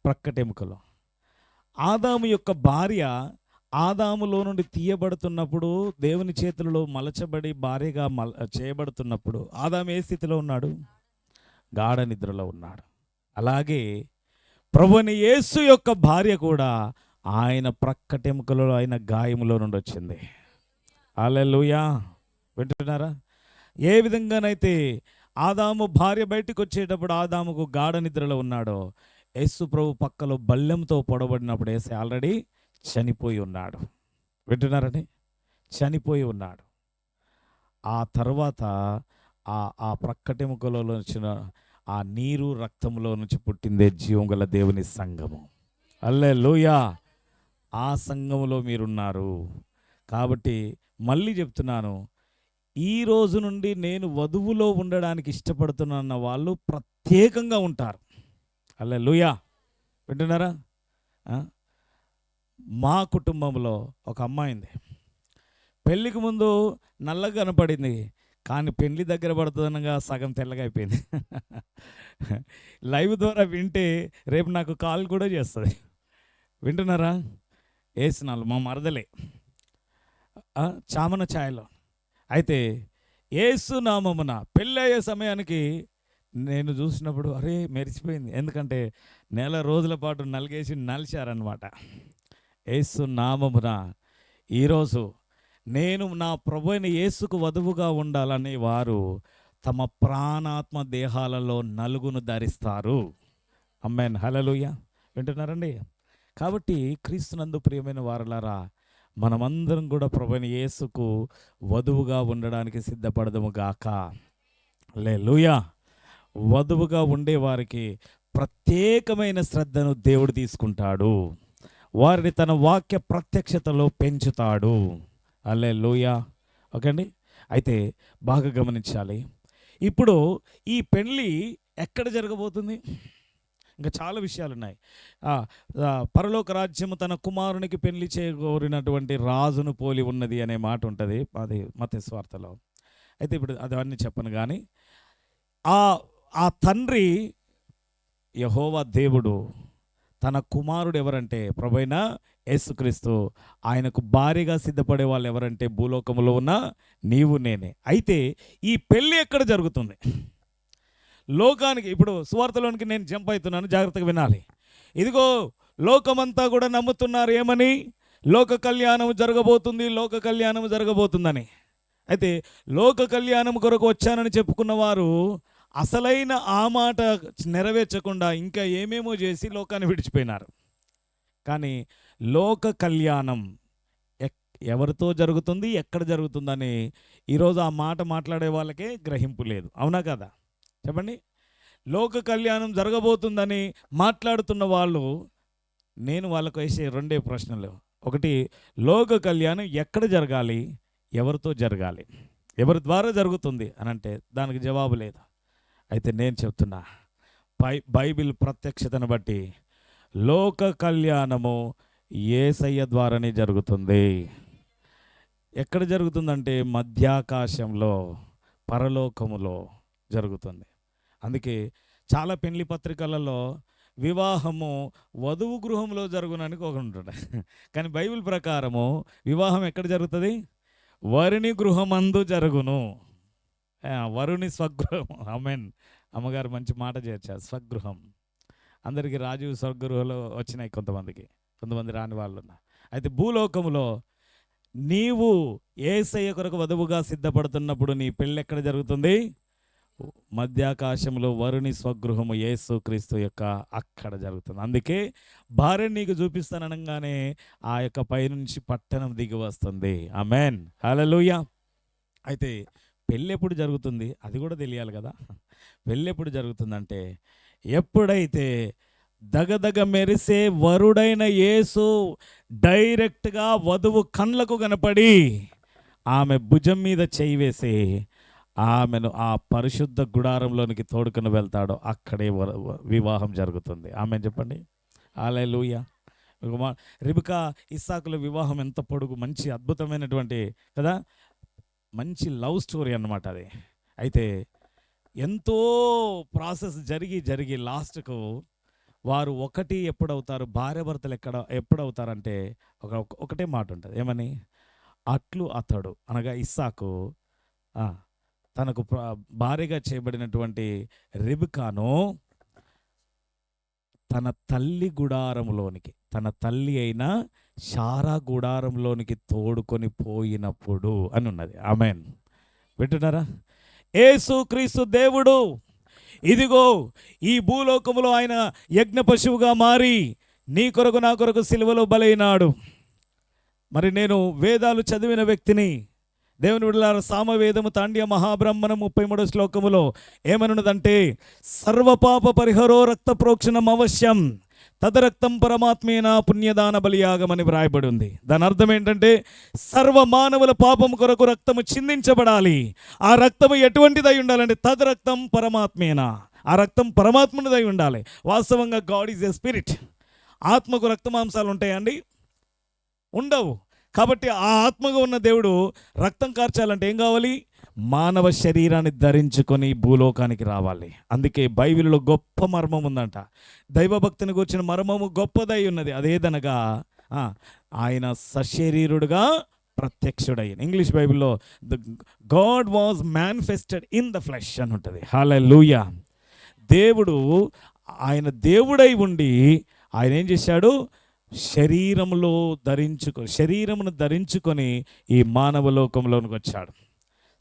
ప్రక్కటెముకలో. ఆదాము యొక్క భార్య ఆదాములో నుండి తీయబడుతున్నప్పుడు, దేవుని చేతులలో మలచబడి భార్యగా చేయబడుతున్నప్పుడు ఆదాము ఏ స్థితిలో ఉన్నాడు? గాఢ నిద్రలో ఉన్నాడు. అలాగే ప్రభువైన యేసు యొక్క భార్య కూడా ఆయన ప్రక్కటెముకలో ఆయన గాయములో నుండి వచ్చింది. హల్లెలూయా. వింటున్నారా? ఏ విధంగానైతే ఆదాము భార్య బయటికి వచ్చేటప్పుడు ఆదాముకు గాఢ నిద్రలో ఉన్నాడో, యేసు ప్రభు పక్కలో బల్లెంతో పొడబడినప్పుడు యేసు ఆల్రెడీ చనిపోయి ఉన్నాడు. వింటున్నారని? చనిపోయి ఉన్నాడు. ఆ తర్వాత ఆ ప్రక్కటెముకలో వచ్చిన ఆ నీరు రక్తంలో నుంచి పుట్టిందే జీవం గల దేవుని సంఘము. హల్లెలూయా. ఆ సంఘములో మీరున్నారు. కాబట్టి మళ్ళీ చెప్తున్నాను, ఈ రోజు నుండి నేను వధువులో ఉండడానికి ఇష్టపడుతున్న వాళ్ళు ప్రత్యేకంగా ఉంటారు. హల్లెలూయా. వింటున్నారా? మా కుటుంబంలో ఒక అమ్మాయింది. పెళ్ళికి ముందు నల్లగా కనపడింది, కానీ పెళ్ళి దగ్గర పడుతుందనగా సగం తెల్లగా అయిపోయింది. లైవ్ ద్వారా వింటే రేపు నాకు కాల్ కూడా చేస్తుంది. వింటున్నారా? వేసినాలు మా మరదలే చామన ఛాయలో. అయితే యేసు నామమున పెళ్ళయ్యే సమయానికి నేను చూసినప్పుడు అరే మెరిసిపోయింది. ఎందుకంటే 1 రోజుల పాటు నలిగేసి నలిచారనమాట. యేసు నామమున ఈరోజు నేను నా ప్రభు అయిన యేసుకు వధువుగా ఉండాలని వారు తమ ప్రాణాత్మ దేహాలలో నలుగును ధరిస్తారు. ఆమేన్, హల్లెలూయా. వింటున్నారండి? కాబట్టి క్రీస్తునందు ప్రియమైన వారలారా, మనమందరం కూడా ప్రభు అయిన యేసుకు వధువుగా ఉండడానికి సిద్ధపడదుము గాక. హల్లెలూయా. వధువుగా ఉండేవారికి ప్రత్యేకమైన శ్రద్ధను దేవుడు తీసుకుంటాడు. వారిని తన వాక్య ప్రత్యక్షతలో పెంచుతాడు. హల్లెలూయా. ఓకే అండి. అయితే బాగా గమనించాలి. ఇప్పుడు ఈ పెళ్ళి ఎక్కడ జరగబోతుంది? ఇంకా చాలా విషయాలు ఉన్నాయి. పరలోక రాజ్యము తన కుమారునికి పెళ్లి చేయగోరినటువంటి రాజును పోలి ఉన్నది అనే మాట ఉంటుంది, అది మత్తయి సువార్తలో. అయితే ఇప్పుడు అవన్నీ చెప్పను కానీ, ఆ తండ్రి యెహోవా దేవుడు తన కుమారుడు ఎవరంటే ప్రభువైన యేసుక్రీస్తు, ఆయనకు భార్యగా సిద్ధపడే వాళ్ళు ఎవరంటే భూలోకంలో ఉన్న నీవు నేనే. అయితే ఈ పెళ్ళి ఎక్కడ జరుగుతుంది? లోకానికి, ఇప్పుడు సువార్తలోనికి నేను జంప్ అవుతున్నాను, జాగ్రత్తగా వినాలి. ఇదిగో లోకమంతా కూడా నమ్ముతున్నారు ఏమని? లోక కళ్యాణం జరగబోతుంది, లోక కళ్యాణం జరగబోతుందని. అయితే లోక కళ్యాణం కొరకు వచ్చానని చెప్పుకున్న వారు అసలైన ఆ మాట నెరవేర్చకుండా ఇంకా ఏమేమో చేసి లోకాన్ని విడిచిపోయినారు. కానీ లోక కళ్యాణం ఎవరితో జరుగుతుంది, ఎక్కడ జరుగుతుందని ఈరోజు ఆ మాట మాట్లాడే వాళ్ళకే గ్రహింపు లేదు. అవునా కదా? చెప్పండి. లోక కళ్యాణం జరగబోతుందని మాట్లాడుతున్న వాళ్ళు, నేను వాళ్ళకు వేసే రెండే ప్రశ్నలు. ఒకటి, లోక కళ్యాణం ఎక్కడ జరగాలి, ఎవరితో జరగాలి, ఎవరి ద్వారా జరుగుతుంది అని అంటే దానికి జవాబు లేదు. అయితే నేను చెప్తున్నా, బైబిల్ ప్రత్యక్షతను బట్టి లోక కళ్యాణము యేసయ్య ద్వారానే జరుగుతుంది. ఎక్కడ జరుగుతుందంటే మధ్యాకాశంలో, పరలోకములో జరుగుతుంది. అందుకే చాలా పెళ్లి పత్రికలలో వివాహము వధువు గృహంలో జరుగునని ఒక ఉంటుంది. కానీ బైబిల్ ప్రకారము వివాహం ఎక్కడ జరుగుతుంది? వరుని గృహమందు జరుగును. వరుని స్వగృహం. ఆమేన్. అమ్మగారు మంచి మాట చేర్చారు, స్వగృహం. అందరికీ రాజు స్వగృహంలో వచ్చినాయి, కొంతమంది రాని వాళ్ళు ఉన్నారు. అయితే భూలోకములో నీవు యేసయ్య కొరకు వధువుగా సిద్ధపడుతున్నప్పుడు నీ పెళ్ళి ఎక్కడ జరుగుతుంది? మధ్యాకాశంలో వరుని స్వగృహము యేసుక్రీస్తు యొక్క అక్కడ జరుగుతుంది. అందుకే భార్య నీకు చూపిస్తాననగానే ఆ యొక్క పైనుంచి పట్టణం దిగి వస్తుంది. ఆమేన్, హల్లెలూయా. అయితే పెళ్ళి ఎప్పుడు జరుగుతుంది అది కూడా తెలియాలి కదా. పెళ్ళి ఎప్పుడు జరుగుతుందంటే, ఎప్పుడైతే దగదగ మెరిసే వరుడైన యేసు డైరెక్ట్గా వధువు కళ్ళకు కనపడి ఆమె భుజం మీద చేయి వేసి ఆమెను ఆ పరిశుద్ధ గుడారంలోనికి తోడుకొని వెళ్తాడో అక్కడే వివాహం జరుగుతుంది. ఆమె చెప్పండి. హల్లెలూయా. రిబకా ఇస్సాకుల వివాహం ఎంత పొడుగు, మంచి అద్భుతమైనటువంటి కదా, మంచి లవ్ స్టోరీ అన్నమాట అది. అయితే ఎంతో ప్రాసెస్ జరిగి లాస్ట్కు వారు ఒకటి ఎప్పుడవుతారు, భార్యాభర్తలు ఎప్పుడవుతారంటే ఒకటే మాట ఉంటుంది. ఏమని? అట్లు అతడు అనగా ఇస్సాకు తనకు భార్యగా చేయబడినటువంటి రిబకాను తన తల్లి గుడారంలోనికి, తన తల్లి అయిన శారా గుడారంలోనికి తోడుకొని పోయినప్పుడు అని ఉన్నది. ఆమేన్. వింటున్నారా? యేసుక్రీస్తు దేవుడు ఇదిగో ఈ భూలోకములో ఆయన యజ్ఞ పశువుగా మారి నీ కొరకు నా కొరకు సిలువలో బలైనాడు. మరి నేను వేదాలు చదివిన వ్యక్తిని. దేవుని విడుదల సామవేదము తాండ్య మహాబ్రహ్మణం 33వ శ్లోకములో ఏమనున్నదంటే, సర్వపాప పరిహరో రక్త ప్రోక్షణం అవశ్యం తదరక్తం పరమాత్మేన పుణ్యదాన బలియాగమని వ్రాయబడి ఉంది. దాని అర్థం ఏంటంటే, సర్వ మానవుల పాపం కొరకు రక్తము చిందించబడాలి. ఆ రక్తము ఎటువంటిదై ఉండాలంటే తదరక్తం పరమాత్మేన, ఆ రక్తం పరమాత్మునిదై ఉండాలి. వాస్తవంగా గాడ్ ఈజ్ ఎ స్పిరిట్. ఆత్మకు రక్తమాంసాలు ఉంటాయండి? ఉండవు. కాబట్టి ఆ ఆత్మగా ఉన్న దేవుడు రక్తం కార్చాలంటే ఏం కావాలి? మానవ శరీరాన్ని ధరించుకొని భూలోకానికి రావాలి. అందుకే బైబిల్లో గొప్ప మర్మం ఉందంట. దైవభక్తిని గురించిన మర్మము గొప్పదై ఉన్నది. అదేదనగా ఆయన సశరీరుడుగా ప్రత్యక్షుడైన. ఇంగ్లీష్ బైబిల్లో the God was manifested in the flesh అని ఉంటుంది. హల్లెలూయా. దేవుడు ఆయన దేవుడై ఉండి ఆయన ఏం చేశాడు? శరీరమును ధరించుకొని ఈ మానవ లోకంలోనికి వచ్చాడు.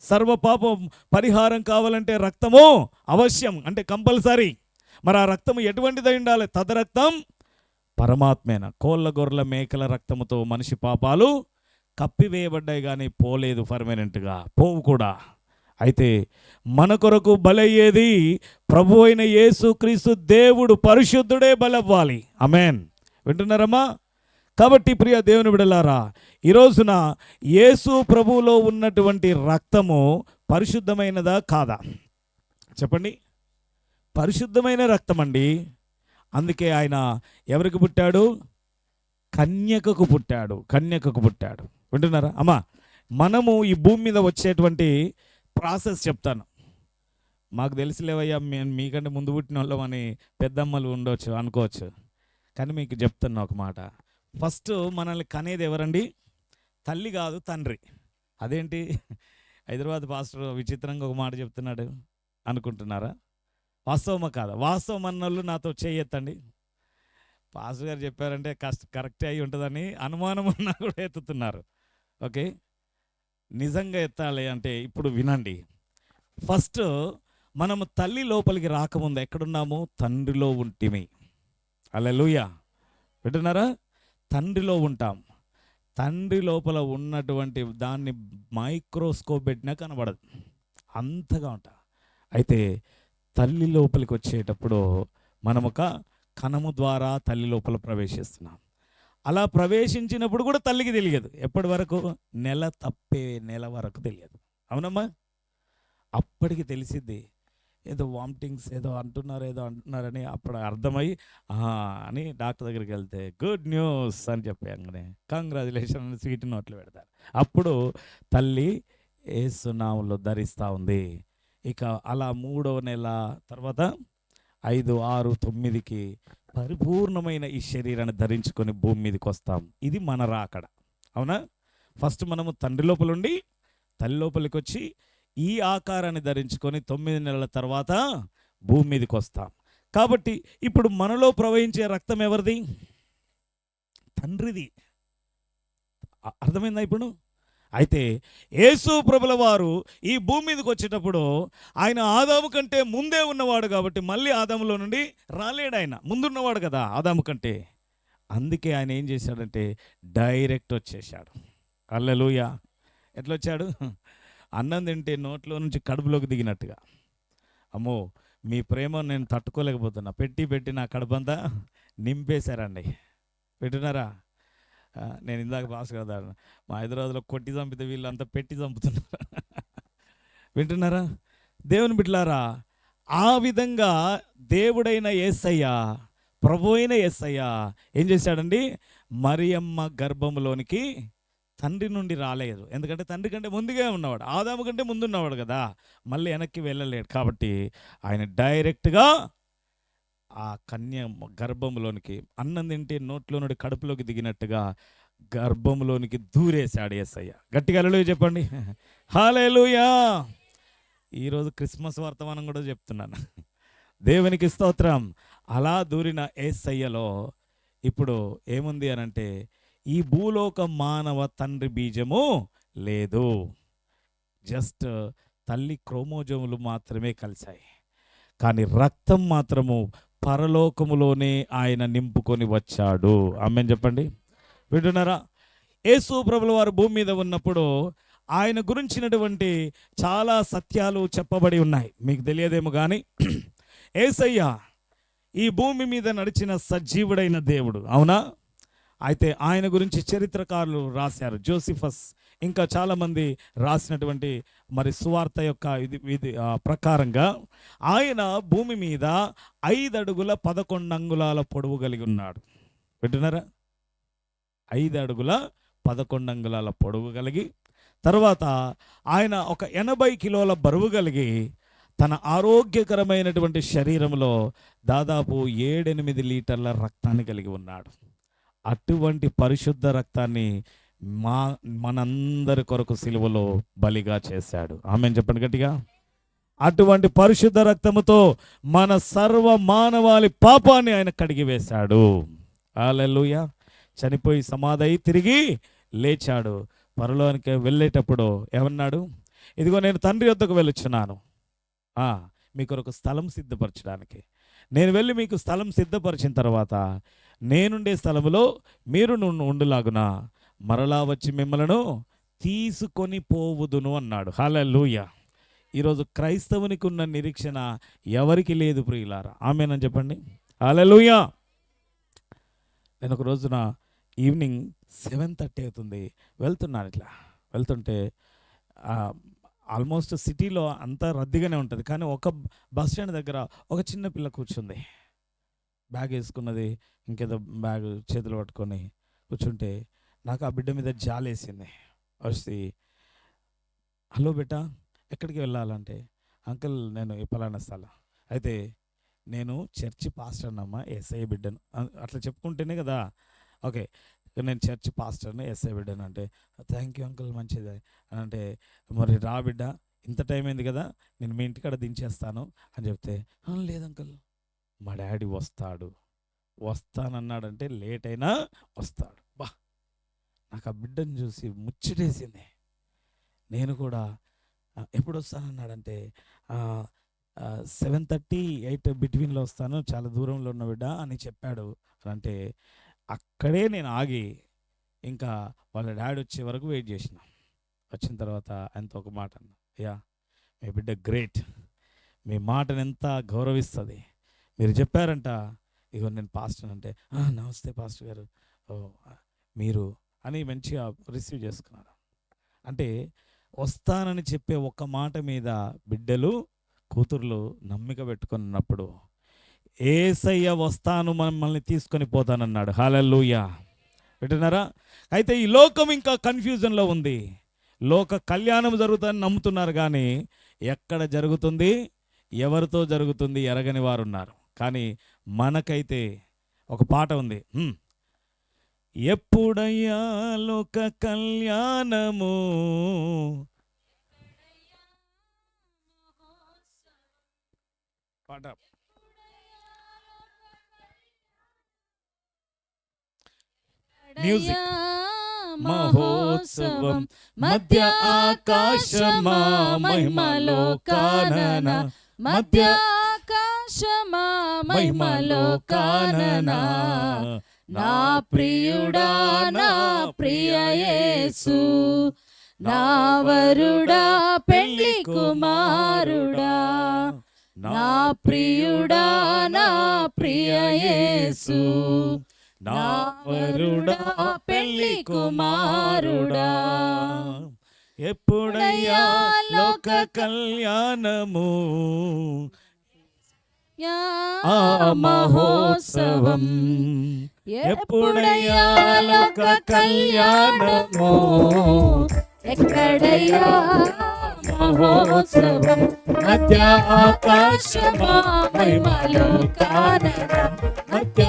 సర్వ పాపం పరిహారం కావాలంటే రక్తము అవశ్యం, అంటే కంపల్సరీ. మరి ఆ రక్తము ఎటువంటిదై ఉండాలి? తదరక్తం పరమాత్మేన. కోళ్ళ గొర్రెల మేకల రక్తముతో మనిషి పాపాలు కప్పివేయబడ్డాయి, కానీ పోలేదు, పర్మనెంట్గా పోవు కూడా. అయితే మన కొరకు బలయ్యేది ప్రభు అయిన యేసుక్రీస్తు దేవుడు, పరిశుద్ధుడే బలవ్వాలి. ఆమేన్. వింటున్నారమ్మా? కాబట్టి ప్రియ దేవుని బిడ్డలారా, ఈ రోజున యేసు ప్రభువులో ఉన్నటువంటి రక్తము పరిశుద్ధమైనదా కాదా? చెప్పండి. పరిశుద్ధమైన రక్తం అండి. అందుకే ఆయన ఎవరికి పుట్టాడు? కన్యకకు పుట్టాడు. వింటున్నారా అమ్మా? మనము ఈ భూమి మీద వచ్చేటువంటి ప్రాసెస్ చెప్తాను. మాకు తెలిసిలేవయ్యా, మీకంటే ముందు పుట్టిన వాళ్ళం అని పెద్దమ్మలు ఉండవచ్చు, అనుకోవచ్చు. కానీ మీకు చెప్తున్నా ఒక మాట. ఫస్ట్ మనల్ని కనేది ఎవరండి? తల్లి కాదు, తండ్రి. అదేంటి హైదరాబాద్ పాస్టర్ విచిత్రంగా ఒక మాట చెప్తున్నాడు అనుకుంటున్నారా? వాస్తవమా కాదా? వాస్తవం అన్నోళ్ళు నాతో చేయెత్తండి. పాస్టర్ గారు చెప్పారంటే కరెక్టే అయి ఉంటుందని అనుమానం ఉన్నా కూడా ఎత్తుతున్నారు. ఓకే, నిజంగా ఎత్తాలి అంటే ఇప్పుడు వినండి. ఫస్ట్ మనము తల్లి లోపలికి రాకముందు ఎక్కడున్నాము? తండ్రిలో ఉంటిమి. హల్లెలూయా. వింటున్నారా? తండ్రిలో ఉంటాం. తండ్రి లోపల ఉన్నటువంటి దాన్ని మైక్రోస్కోప్ పెట్టినా కనబడదు, అంతగా ఉంటా. అయితే తల్లి లోపలికి వచ్చేటప్పుడు మనం ఒక కణము ద్వారా తల్లి లోపల ప్రవేశిస్తున్నాం. అలా ప్రవేశించినప్పుడు కూడా తల్లికి తెలియదు. ఎప్పటి వరకు? నెల వరకు తెలియదు. అవునమ్మా? అప్పటికి తెలిసిద్ది. ఏదో వామిటింగ్స్ ఏదో అంటున్నారని అప్పుడు అర్థమై అని డాక్టర్ దగ్గరికి వెళ్తే గుడ్ న్యూస్ అని చెప్పాగానే కంగ్రాచులేషన్ స్వీట్ నోట్లు పెడతారు. అప్పుడు తల్లి యేసు నామములో ధరిస్తూ ఉంది. ఇక అలా 3వ నెల తర్వాత 5, 6, 9కి పరిపూర్ణమైన ఈ శరీరాన్ని ధరించుకొని భూమి మీదకి వస్తాం. ఇది మన రాకడ. అవునా? ఫస్ట్ మనము తండ్రి లోపల ఉండి తల్లి లోపలికి వచ్చి ఈ ఆకారాన్ని ధరించుకొని 9 నెలల తర్వాత భూమి మీదకి వస్తాం. కాబట్టి ఇప్పుడు మనలో ప్రవహించే రక్తం ఎవరిది? తండ్రిది. అర్థమైందా ఇప్పుడు? అయితే యేసు ప్రభుల వారు ఈ భూమి మీదకి వచ్చేటప్పుడు ఆయన ఆదాము కంటే ముందే ఉన్నవాడు కాబట్టి మళ్ళీ ఆదాములో నుండి రాలేడు. ఆయన ముందున్నవాడు కదా ఆదాము కంటే. అందుకే ఆయన ఏం చేశాడంటే డైరెక్ట్ వచ్చేసాడు. హల్లెలూయా. ఎట్లా వచ్చాడు? అన్నం తింటే నోట్లో నుంచి కడుపులోకి దిగినట్టుగా. అమ్మో, మీ ప్రేమ నేను తట్టుకోలేకపోతున్నా. పెట్టి నా కడుపంతా నింపేశారండి. వింటున్నారా? నేను ఇందాక పాస్ కదా, మా హైదరాబాద్లో కొట్టి చంపితే వీళ్ళంతా పెట్టి చంపుతున్నారు. వింటున్నారా? దేవుని బిడ్డలారా, ఆ విధంగా దేవుడైన యేసయ్య, ప్రభు అయిన యేసయ్య ఏం చేశాడండి? మరియమ్మ గర్భంలోనికి తండ్రి నుండి రాలేదు. ఎందుకంటే తండ్రి కంటే ముందుగా ఉన్నవాడు, ఆదాము కంటే ముందున్నవాడు కదా, మళ్ళీ వెనక్కి వెళ్ళలేడు. కాబట్టి ఆయన డైరెక్ట్గా ఆ కన్య గర్భంలోనికి అన్నం తింటే నోట్లో నుండి కడుపులోకి దిగినట్టుగా గర్భంలోనికి దూరేశాడు యేసయ్య. గట్టిగా హల్లెలూయా చెప్పండి. హల్లెలూయా. ఈరోజు క్రిస్మస్ వర్తమానం కూడా చెప్తున్నాను. దేవునికి స్తోత్రం. అలా దూరిన యేసయ్యలో ఇప్పుడు ఏముంది అనంటే ఈ భూలోక మానవ తండ్రి బీజము లేదు. జస్ట్ తల్లి క్రోమోజోములు మాత్రమే కలిశాయి. కానీ రక్తం మాత్రము పరలోకములోనే ఆయన నింపుకొని వచ్చాడు. ఆమేన్ చెప్పండి. వింటున్నారా? యేసు ప్రభుల వారు భూమి మీద ఉన్నప్పుడు ఆయన గురించినటువంటి చాలా సత్యాలు చెప్పబడి ఉన్నాయి. మీకు తెలియదేమో కానీ యేసయ్య ఈ భూమి మీద నడిచిన సజీవుడైన దేవుడు. అవునా? అయితే ఆయన గురించి చరిత్రకారులు రాశారు. జోసిఫస్ ఇంకా చాలామంది రాసినటువంటి మరి సువార్త యొక్క ఇది ప్రకారంగా ఆయన భూమి మీద 5 అడుగుల 11 అంగుళాల పొడవు కలిగి ఉన్నాడు. వింటున్నారా? 5 అడుగుల 11 అంగుళాల పొడవు కలిగి, తర్వాత ఆయన ఒక 80 కిలోల బరువు కలిగి తన ఆరోగ్యకరమైనటువంటి శరీరంలో దాదాపు 7-8 లీటర్ల రక్తాన్ని కలిగి ఉన్నాడు. అటువంటి పరిశుద్ధ రక్తాన్ని మనందరి కొరకు సిలువలో బలిగా చేశాడు. ఆమేన్ చెప్పండి గట్టిగా. అటువంటి పరిశుద్ధ రక్తముతో మన సర్వ మానవాళి పాపాన్ని ఆయన కడిగి వేశాడు. హల్లెలూయా. చనిపోయి సమాధి అయి తిరిగి లేచాడు. పరలోకానికి వెళ్ళేటప్పుడు ఏమన్నాడు? ఇదిగో నేను తండ్రి వద్దకు వెళ్ళొచ్చున్నాను, మీ కొరకు స్థలం సిద్ధపరచడానికి. నేను వెళ్ళి మీకు స్థలం సిద్ధపరిచిన తర్వాత నేనుండే స్థలములో మీరు ఉండులాగున మరలా వచ్చి మిమ్మలను తీసుకొని పోవుదును అన్నాడు. హల్లెలూయా. ఈరోజు క్రైస్తవునికి ఉన్న నిరీక్షణ ఎవరికి లేదు ప్రియులారా? ఆమేనని చెప్పండి. హల్లెలూయా. నేను ఒక రోజున ఈవినింగ్ 7:30 అవుతుంది, వెళ్తున్నాను. ఇట్లా వెళ్తుంటే ఆల్మోస్ట్ సిటీలో అంతా రద్దీగానే ఉంటుంది, కానీ ఒక బస్ స్టాండ్ దగ్గర ఒక చిన్న పిల్ల కూర్చుంది, బ్యాగ్ వేసుకున్నది, ఇంకేదో బ్యాగ్ చేతులు పట్టుకొని కూర్చుంటే నాకు ఆ బిడ్డ మీద జాలేసింది. వచ్చి, హలో బేటా, ఎక్కడికి వెళ్ళాలంటే, అంకుల్ నేను పలానా స్థలం, అయితే నేను చర్చి పాస్టర్ని అమ్మా, ఎస్ఐ బిడ్డను, అట్లా చెప్పుకుంటేనే కదా. ఓకే, నేను చర్చి పాస్టర్ని, ఎస్ఐ బిడ్డను అంటే, థ్యాంక్ యూ అంకుల్, మంచిది అని అంటే, మరి రా బిడ్డ, ఇంత టైం అయింది కదా, నేను మీ ఇంటికాడ దించేస్తాను అని చెప్తే, లేదు అంకుల్, మా డాడీ వస్తానన్నాడంటే లేట్ అయినా వస్తాడు. బా, నాకు ఆ బిడ్డను చూసి ముచ్చటేసింది. నేను కూడా ఎప్పుడు వస్తానన్నాడంటే 7:30, 8 బిట్వీన్లో వస్తాను, చాలా దూరంలో ఉన్న బిడ్డ అని చెప్పాడు. అంటే అక్కడే నేను ఆగి ఇంకా వాళ్ళ డాడీ వచ్చే వరకు వెయిట్ చేసిన. వచ్చిన తర్వాత ఆయనతో ఒక మాట అన్నా, అయ్యా మీ బిడ్డ గ్రేట్, మీ మాటను ఎంత గౌరవిస్తుంది, మీరు చెప్పారంట, ఇగో నేను పాస్టర్ అంటే, నమస్తే పాస్టర్ గారు, మీరు అని మంచిగా రిసీవ్ చేసుకున్నారు. అంటే వస్తానని చెప్పే ఒక్క మాట మీద బిడ్డలు కూతుర్లు నమ్మిక పెట్టుకున్నప్పుడు యేసయ్య వస్తాను మమ్మల్ని తీసుకొని పోతానన్నాడు. హల్లెలూయా. వింటున్నారా? అయితే ఈ లోకం ఇంకా కన్ఫ్యూజన్లో ఉంది. లోక కళ్యాణం జరుగుతుందని నమ్ముతున్నారు, కానీ ఎక్కడ జరుగుతుంది, ఎవరితో జరుగుతుంది ఎరగని వారు ఉన్నారు. కానీ మనకైతే ఒక పాట ఉంది, ఎప్పుడయ్యా లోక కళ్యాణము, పాట మ్యూజిక్. మహోత్సవం మధ్య ఆకాశమా మహిమలో కానన, మధ్య ఆకాశమా మహిమలో కానన, నా ప్రియుడా నా ప్రియ యేసు, నా వరుడా పెళ్లి కుమారుడా, నా ప్రియుడా నా ప్రియ యేసు, నా వరుడా పెళ్లి కుమారుడా, ఎప్పుడయ్యా లోక కళ్యాణము, ఆ మహోత్సవం, ఎప్పుడయ్యా లోక కళ్యాణము, ఎక్కడయ్యా మహోత్సవం, మధ్య ఆకాశమా మహిమలో కానన, మధ్య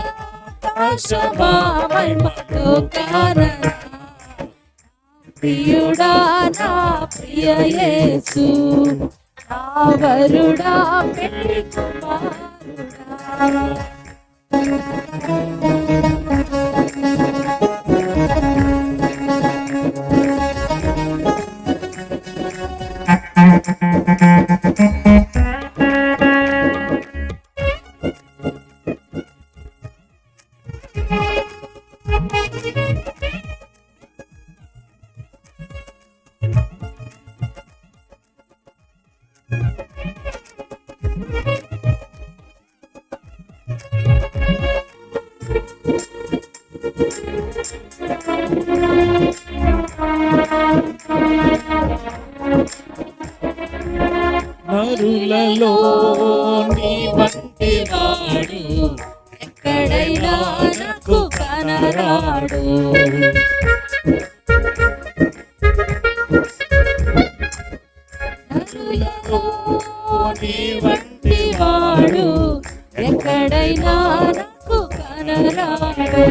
ఆకాశమా మహిమలో కానన, ప్రియుడా నా ప్రియ యేసు, నా వరుడా పెళ్లి కుమారుడా. నరులలో నీ వంటి వాడు ఎక్కడైనా నాకు కనరాడు, నరులలో నీ వంటి వాడు ఎక్కడైనా నాకు కనరాడు,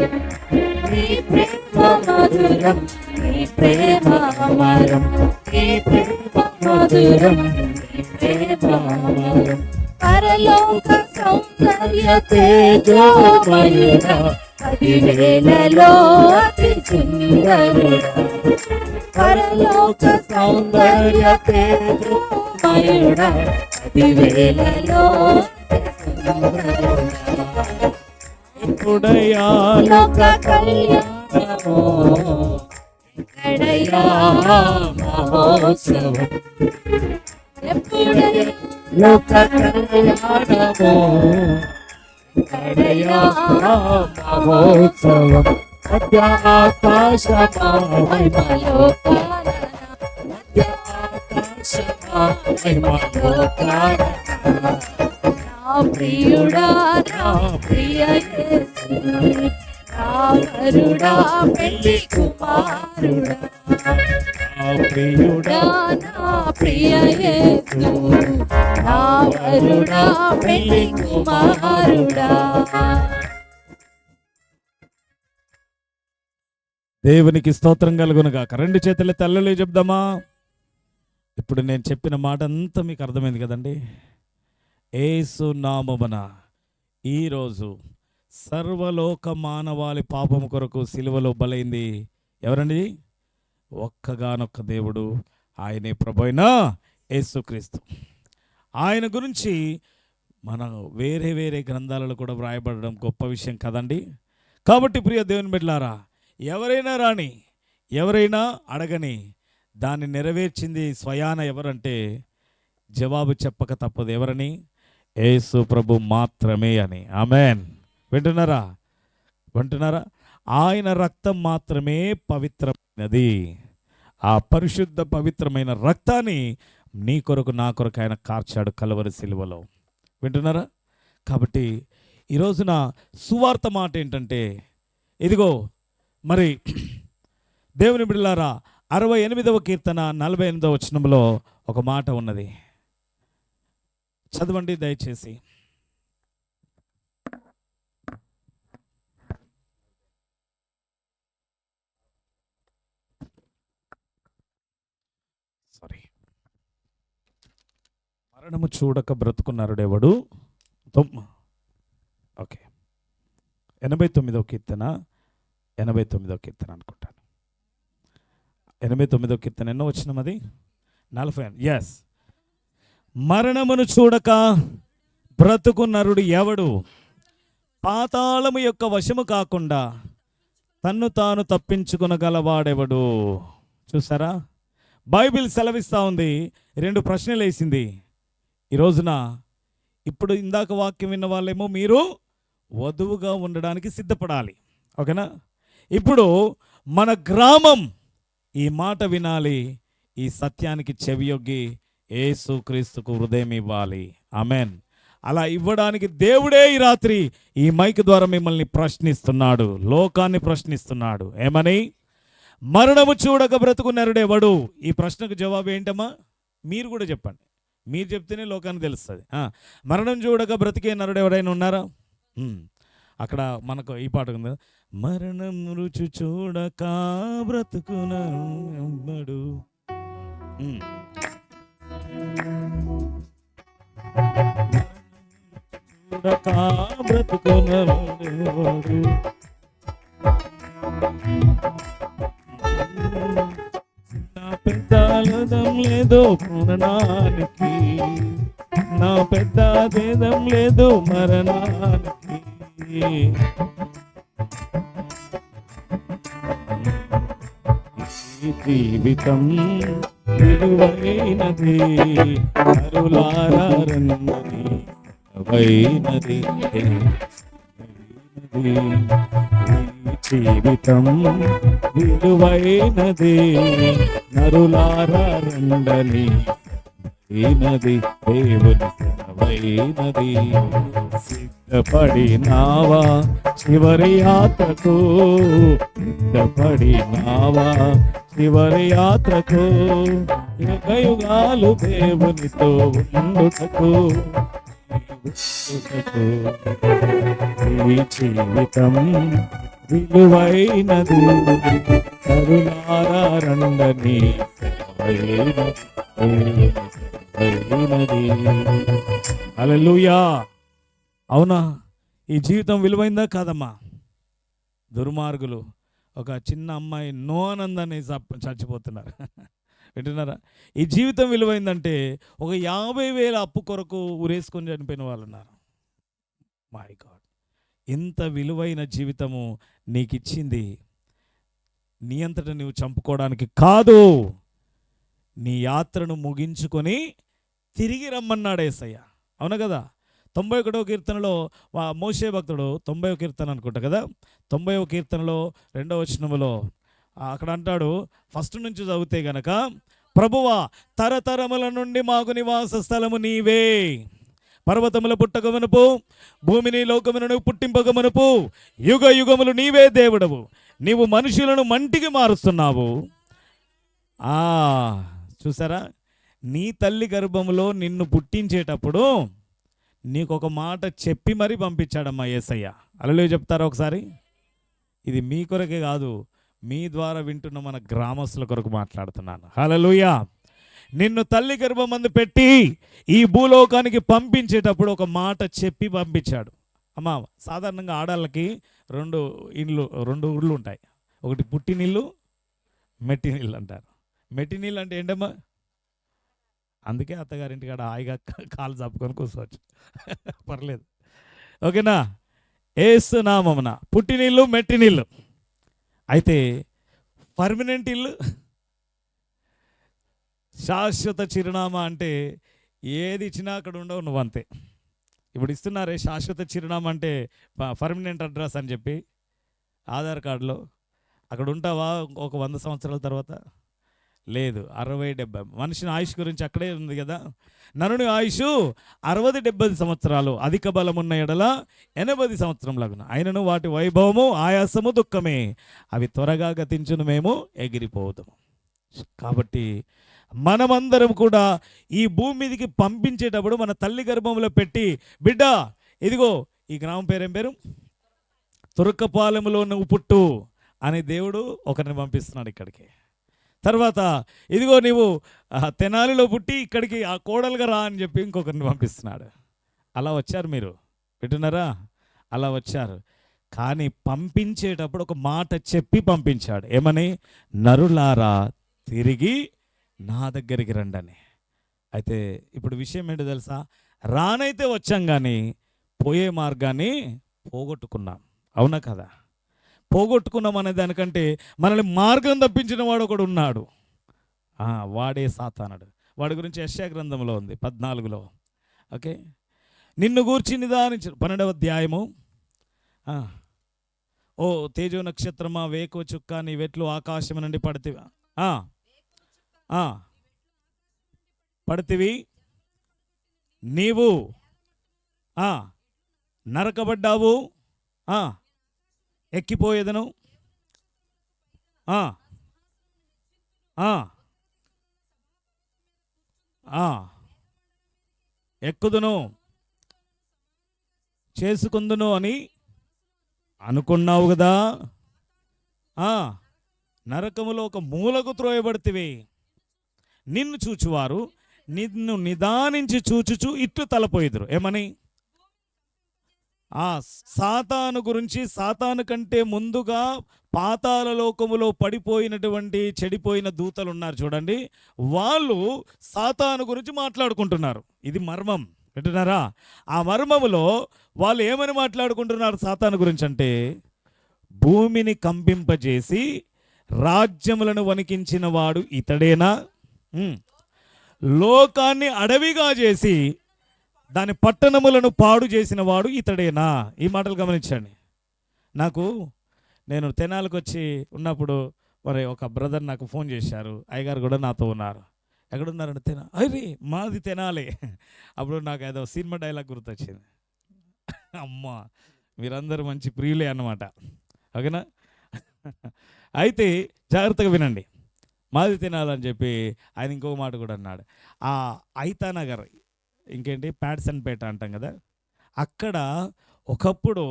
నీ ప్రేమ మధురం, నీ ప్రేమ అమరం, నీ ప్రేమ మధురం, పరలోక సౌందర్య తేజోమయుడ, 10,000లో అతి సుందరుడా, పరలోక సౌందర్య తేజోమయుడా, 10,000లో ఎప్పుడయ్యా లోక కళ్యాణమో, ఎక్కడయ్యా మహోత్సవం, ఎప్పుడయ్యా లోక కళ్యాణమో, ఎక్కడయ్యా మహోత్సవం, మధ్య ఆకాశమా మహిమలోకాన, మధ్య ఆకాశమా మహిమలోకాన, నా ప్రియుడా నా ప్రియ యేసు, నా వరుడా పెళ్లి కుమారుడా, నా ప్రియుడా నా ప్రియ యేసు, నా వరుడా పెళ్లి కుమారుడా. దేవునికి స్తోత్రం కలుగునుగాక. రెండు చేతుల తల్లులే చెప్దామా. ఇప్పుడు నేను చెప్పిన మాట అంతా మీకు అర్థమైంది కదండి. యేసు నామమున ఈరోజు సర్వలోక మానవాళి పాపం కొరకు సిలువలో బలైంది ఎవరండి? ఒక్కగానొక్క దేవుడు, ఆయనే ప్రభువైన యేసుక్రీస్తు. ఆయన గురించి మన వేరే వేరే గ్రంథాలలో కూడా వ్రాయబడడం గొప్ప విషయం కదండి. కాబట్టి ప్రియ దేవుని బిడ్డలారా, ఎవరైనా రాని, ఎవరైనా అడగని, దాన్ని నెరవేర్చింది స్వయాన ఎవరంటే జవాబు చెప్పక తప్పదు. ఎవరని? యేసు ప్రభు మాత్రమే అని. ఆమెన్. వింటున్నారా? ఆయన రక్తం మాత్రమే పవిత్రమైనది. ఆ పరిశుద్ధ పవిత్రమైన రక్తాన్ని నీ కొరకు నా కొరకు ఆయన కార్చాడు కలువరి సిలువలో. వింటున్నారా? కాబట్టి ఈ రోజున సువార్త మాట ఏంటంటే, ఇదిగో మరి దేవుని బిడ్డలారా, 68వ కీర్తన 48వ వచనంలో ఒక మాట ఉన్నది. చదవండి దయచేసి. మరణము చూడక బ్రతుకున్నారుడెవడు. ఓకే, 89వ కీర్తన, 89వ కీర్తన అనుకుంటాను. 89వ కీర్తన ఎన్నో వచ్చినాం? అది 40. ఎస్. మరణమును చూడక బ్రతుకు నరుడు ఎవడు, పాతాళము యొక్క వశము కాకుండా తన్ను తాను తప్పించుకునగలవాడెవడు. చూసారా? బైబిల్ సెలవిస్తూ ఉంది. 2 ప్రశ్నలు వేసింది ఈ రోజున. ఇప్పుడు ఇందాక వాక్యం విన్న వాళ్ళేమో మీరు వధువుగా ఉండడానికి సిద్ధపడాలి, ఓకేనా? ఇప్పుడు మన గ్రామం ఈ మాట వినాలి, ఈ సత్యానికి చెవియొగ్గి యేసుక్రీస్తుకు హృదయం ఇవ్వాలి. ఆమెన్. అలా ఇవ్వడానికి దేవుడే ఈ రాత్రి ఈ మైక్ ద్వారా మిమ్మల్ని ప్రశ్నిస్తున్నాడు, లోకాన్ని ప్రశ్నిస్తున్నాడు. ఏమని? మరణము చూడక బ్రతుకున్నారుడెవడు. ఈ ప్రశ్నకు జవాబు ఏంటమ్మా? మీరు కూడా చెప్పండి. మీరు చెప్తేనే లోకానికి తెలుస్తుంది. మరణం చూడక బ్రతికే నరుడు ఎవరైనా ఉన్నారా? అక్కడ మనకు ఈ పాట ఉంది, మరణం రుచి చూడక బ్రతుకున్నాడు. చూడక బ్రతుకున్నాడు, నా పెద్దదం లేదు మరణానికి, నా పెద్దదేదం లేదు మరణానికి. జీవితం విలువైనది, కరులారన్నది వైనది. జీవితం విలువైనది, నరులారండని అయినది, దేవుని సెలవైనది. సిద్ధపడినావా చివరి యాత్రకు, సిద్ధపడినావా చివరి యాత్రకు, యుగయుగాలు దేవునితో ఉండుటకు. ఈ జీవితం విలువైనది, కరులారండని సెలవైనది. హల్లెలూయా. అవునా? ఈ జీవితం విలువైందా కాదమ్మా? దుర్మార్గులు ఒక చిన్న అమ్మాయి నో ఆనందాన్ని చచ్చిపోతున్నారు. వింటున్నారా? ఈ జీవితం విలువైందంటే ఒక 50,000 అప్పు కొరకు ఉరేసుకొని చనిపోయిన వాళ్ళు ఉన్నారు. మై గాడ్, ఇంత విలువైన జీవితము నీకు ఇచ్చింది నీ అంతటా నువ్వు చంపుకోవడానికి కాదు, నీ యాత్రను ముగించుకొని తిరిగి రమ్మన్నాడు యేసయ్య. అవునా కదా? 91వ కీర్తనలో మోషే భక్తుడు 90వ కీర్తన అనుకుంటా కదా, 90వ కీర్తనలో 2వ వచనములో అక్కడ అంటాడు, ఫస్ట్ నుంచి చదివితే గనక, ప్రభువా తరతరముల నుండి మాకు నివాస స్థలము నీవే, పర్వతముల పుట్టక మునుపు భూమిని లోకములను పుట్టింపక మునుపు యుగ యుగములు నీవే దేవుడవు, నీవు మనుషులను మంటికి మారుస్తున్నావు. చూసారా, నీ తల్లి గర్భములో నిన్ను పుట్టించేటప్పుడు నీకు ఒక మాట చెప్పి మరీ పంపించాడమ్మా యేసయ్య. హల్లెలూయా చెప్తారా ఒకసారి? ఇది మీ కొరకే కాదు, మీ ద్వారా వింటున్న మన గ్రామస్తుల కొరకు మాట్లాడుతున్నాను. హల్లెలూయా. నిన్ను తల్లి గర్భమందు పెట్టి ఈ భూలోకానికి పంపించేటప్పుడు ఒక మాట చెప్పి పంపించాడు. అమ్మా, సాధారణంగా ఆడాళ్ళకి రెండు ఊళ్ళు ఉంటాయి. ఒకటి పుట్టినిల్లు, మెట్టినిల్లు అంటారు. మెట్టినిల్లు అంటే ఏంటమ్మా? అందుకే అత్తగారింటికాడ హాయిగా కాలు చాపుకొని కూర్చోవచ్చు. పర్లేదు, ఓకేనా? యేసు నామమున పుట్టినిల్లు, మెట్టినిల్లు. అయితే పర్మనెంట్ ఇల్లు, శాశ్వత చిరునామా అంటే ఏది ఇచ్చినా అక్కడ ఉండవు, నువ్వు అంతే. ఇప్పుడు ఇస్తున్నారే శాశ్వత చిరునామా అంటే పర్మనెంట్ అడ్రస్ అని చెప్పి ఆధార్ కార్డులో, అక్కడ ఉంటావా ఒక 100 సంవత్సరాల తర్వాత? లేదు, 60-70. మనిషిని ఆయుష్ గురించి అక్కడే ఉంది కదా. నరుని ఆయుష్ 60-70 సంవత్సరాలు, అధిక బలమున్న ఎడల 80 సంవత్సరంలాగున. అయినను వాటి వైభవము ఆయాసము దుఃఖమే, అవి త్వరగా గతించును, మేము ఎగిరిపోదుము. కాబట్టి మనమందరం కూడా ఈ భూమి మీదకి పంపించేటప్పుడు మన తల్లి గర్భంలో పెట్టి, బిడ్డ ఇదిగో ఈ గ్రామం పేరేం పేరు, తురకపాలెములో నువ్వు పుట్టు అని దేవుడు ఒకరిని పంపిస్తున్నాడు ఇక్కడికి. తర్వాత ఇదిగో నీవు తెనాలిలో పుట్టి ఇక్కడికి ఆ కోడలుగా రా అని చెప్పి ఇంకొకరిని పంపిస్తున్నాడు. అలా వచ్చారు మీరు, వింటున్నారా? అలా వచ్చారు. కానీ పంపించేటప్పుడు ఒక మాట చెప్పి పంపించాడు. ఏమని? నరులారా తిరిగి నా దగ్గరికి రండని. అయితే ఇప్పుడు విషయం ఏంటో తెలుసా? రానైతే వచ్చాం కానీ పోయే మార్గాన్ని పోగొట్టుకున్నాం. అవునా కదా? పోగొట్టుకున్నాం అనే దానికంటే మనల్ని మార్గం తప్పించిన వాడు ఒకడు ఉన్నాడు, వాడే సాతానుడు. వాడి గురించి యెషయా గ్రంథంలో ఉంది 14లో. ఓకే, నిన్ను గూర్చి నిదానించు 12వ అధ్యాయము. ఓ తేజో నక్షత్రమా, వేకో చుక్క, నీ వెట్లు ఆకాశం నుండి పడితివా, పడితివి, నీవు నరకబడ్డావు, ఎక్కిపోయేదను, ఎక్కుదును, చేసుకుందును అని అనుకున్నావు కదా. నరకములో ఒక మూలకు త్రోయబడితివి. నిన్ను చూచువారు నిన్ను నిదానించి చూచుచు ఇట్లు తలపోయిదురు. ఏమని? సాతాను గురించి, సాతాను కంటే ముందుగా పాతాళ లోకములో పడిపోయినటువంటి చెడిపోయిన దూతలు ఉన్నారు చూడండి, వాళ్ళు సాతాను గురించి మాట్లాడుకుంటున్నారు. ఇది మర్మం, వింటున్నారా? ఆ మర్మములో వాళ్ళు ఏమని మాట్లాడుకుంటున్నారు సాతాను గురించి అంటే, భూమిని కంపింపజేసి రాజ్యములను వణికించిన వాడు ఇతడేనా, లోకాన్ని అడవిగా చేసి దాని పట్టణములను పాడు చేసిన వాడు ఇతడేనా. ఈ మాటలు గమనించండి. నేను తెనాలకు వచ్చి ఉన్నప్పుడు మరి ఒక బ్రదర్ నాకు ఫోన్ చేశారు, అయ్యగారు కూడా నాతో ఉన్నారు. ఎక్కడున్నారంటే తెనా, అరే మాది తెనాలే. అప్పుడు నాకు ఏదో సినిమా డైలాగ్ గుర్తొచ్చింది, అమ్మ మీరందరూ మంచి ప్రియులే అన్నమాట. ఓకేనా? అయితే జాగ్రత్తగా వినండి, మాది తినాలని చెప్పి ఆయన ఇంకొక మాట కూడా అన్నాడు. ఆ ఐతానగర్, ఇంకేంటి ప్యాడ్సన్పేట అంటాం కదా, అక్కడ ఒకప్పుడు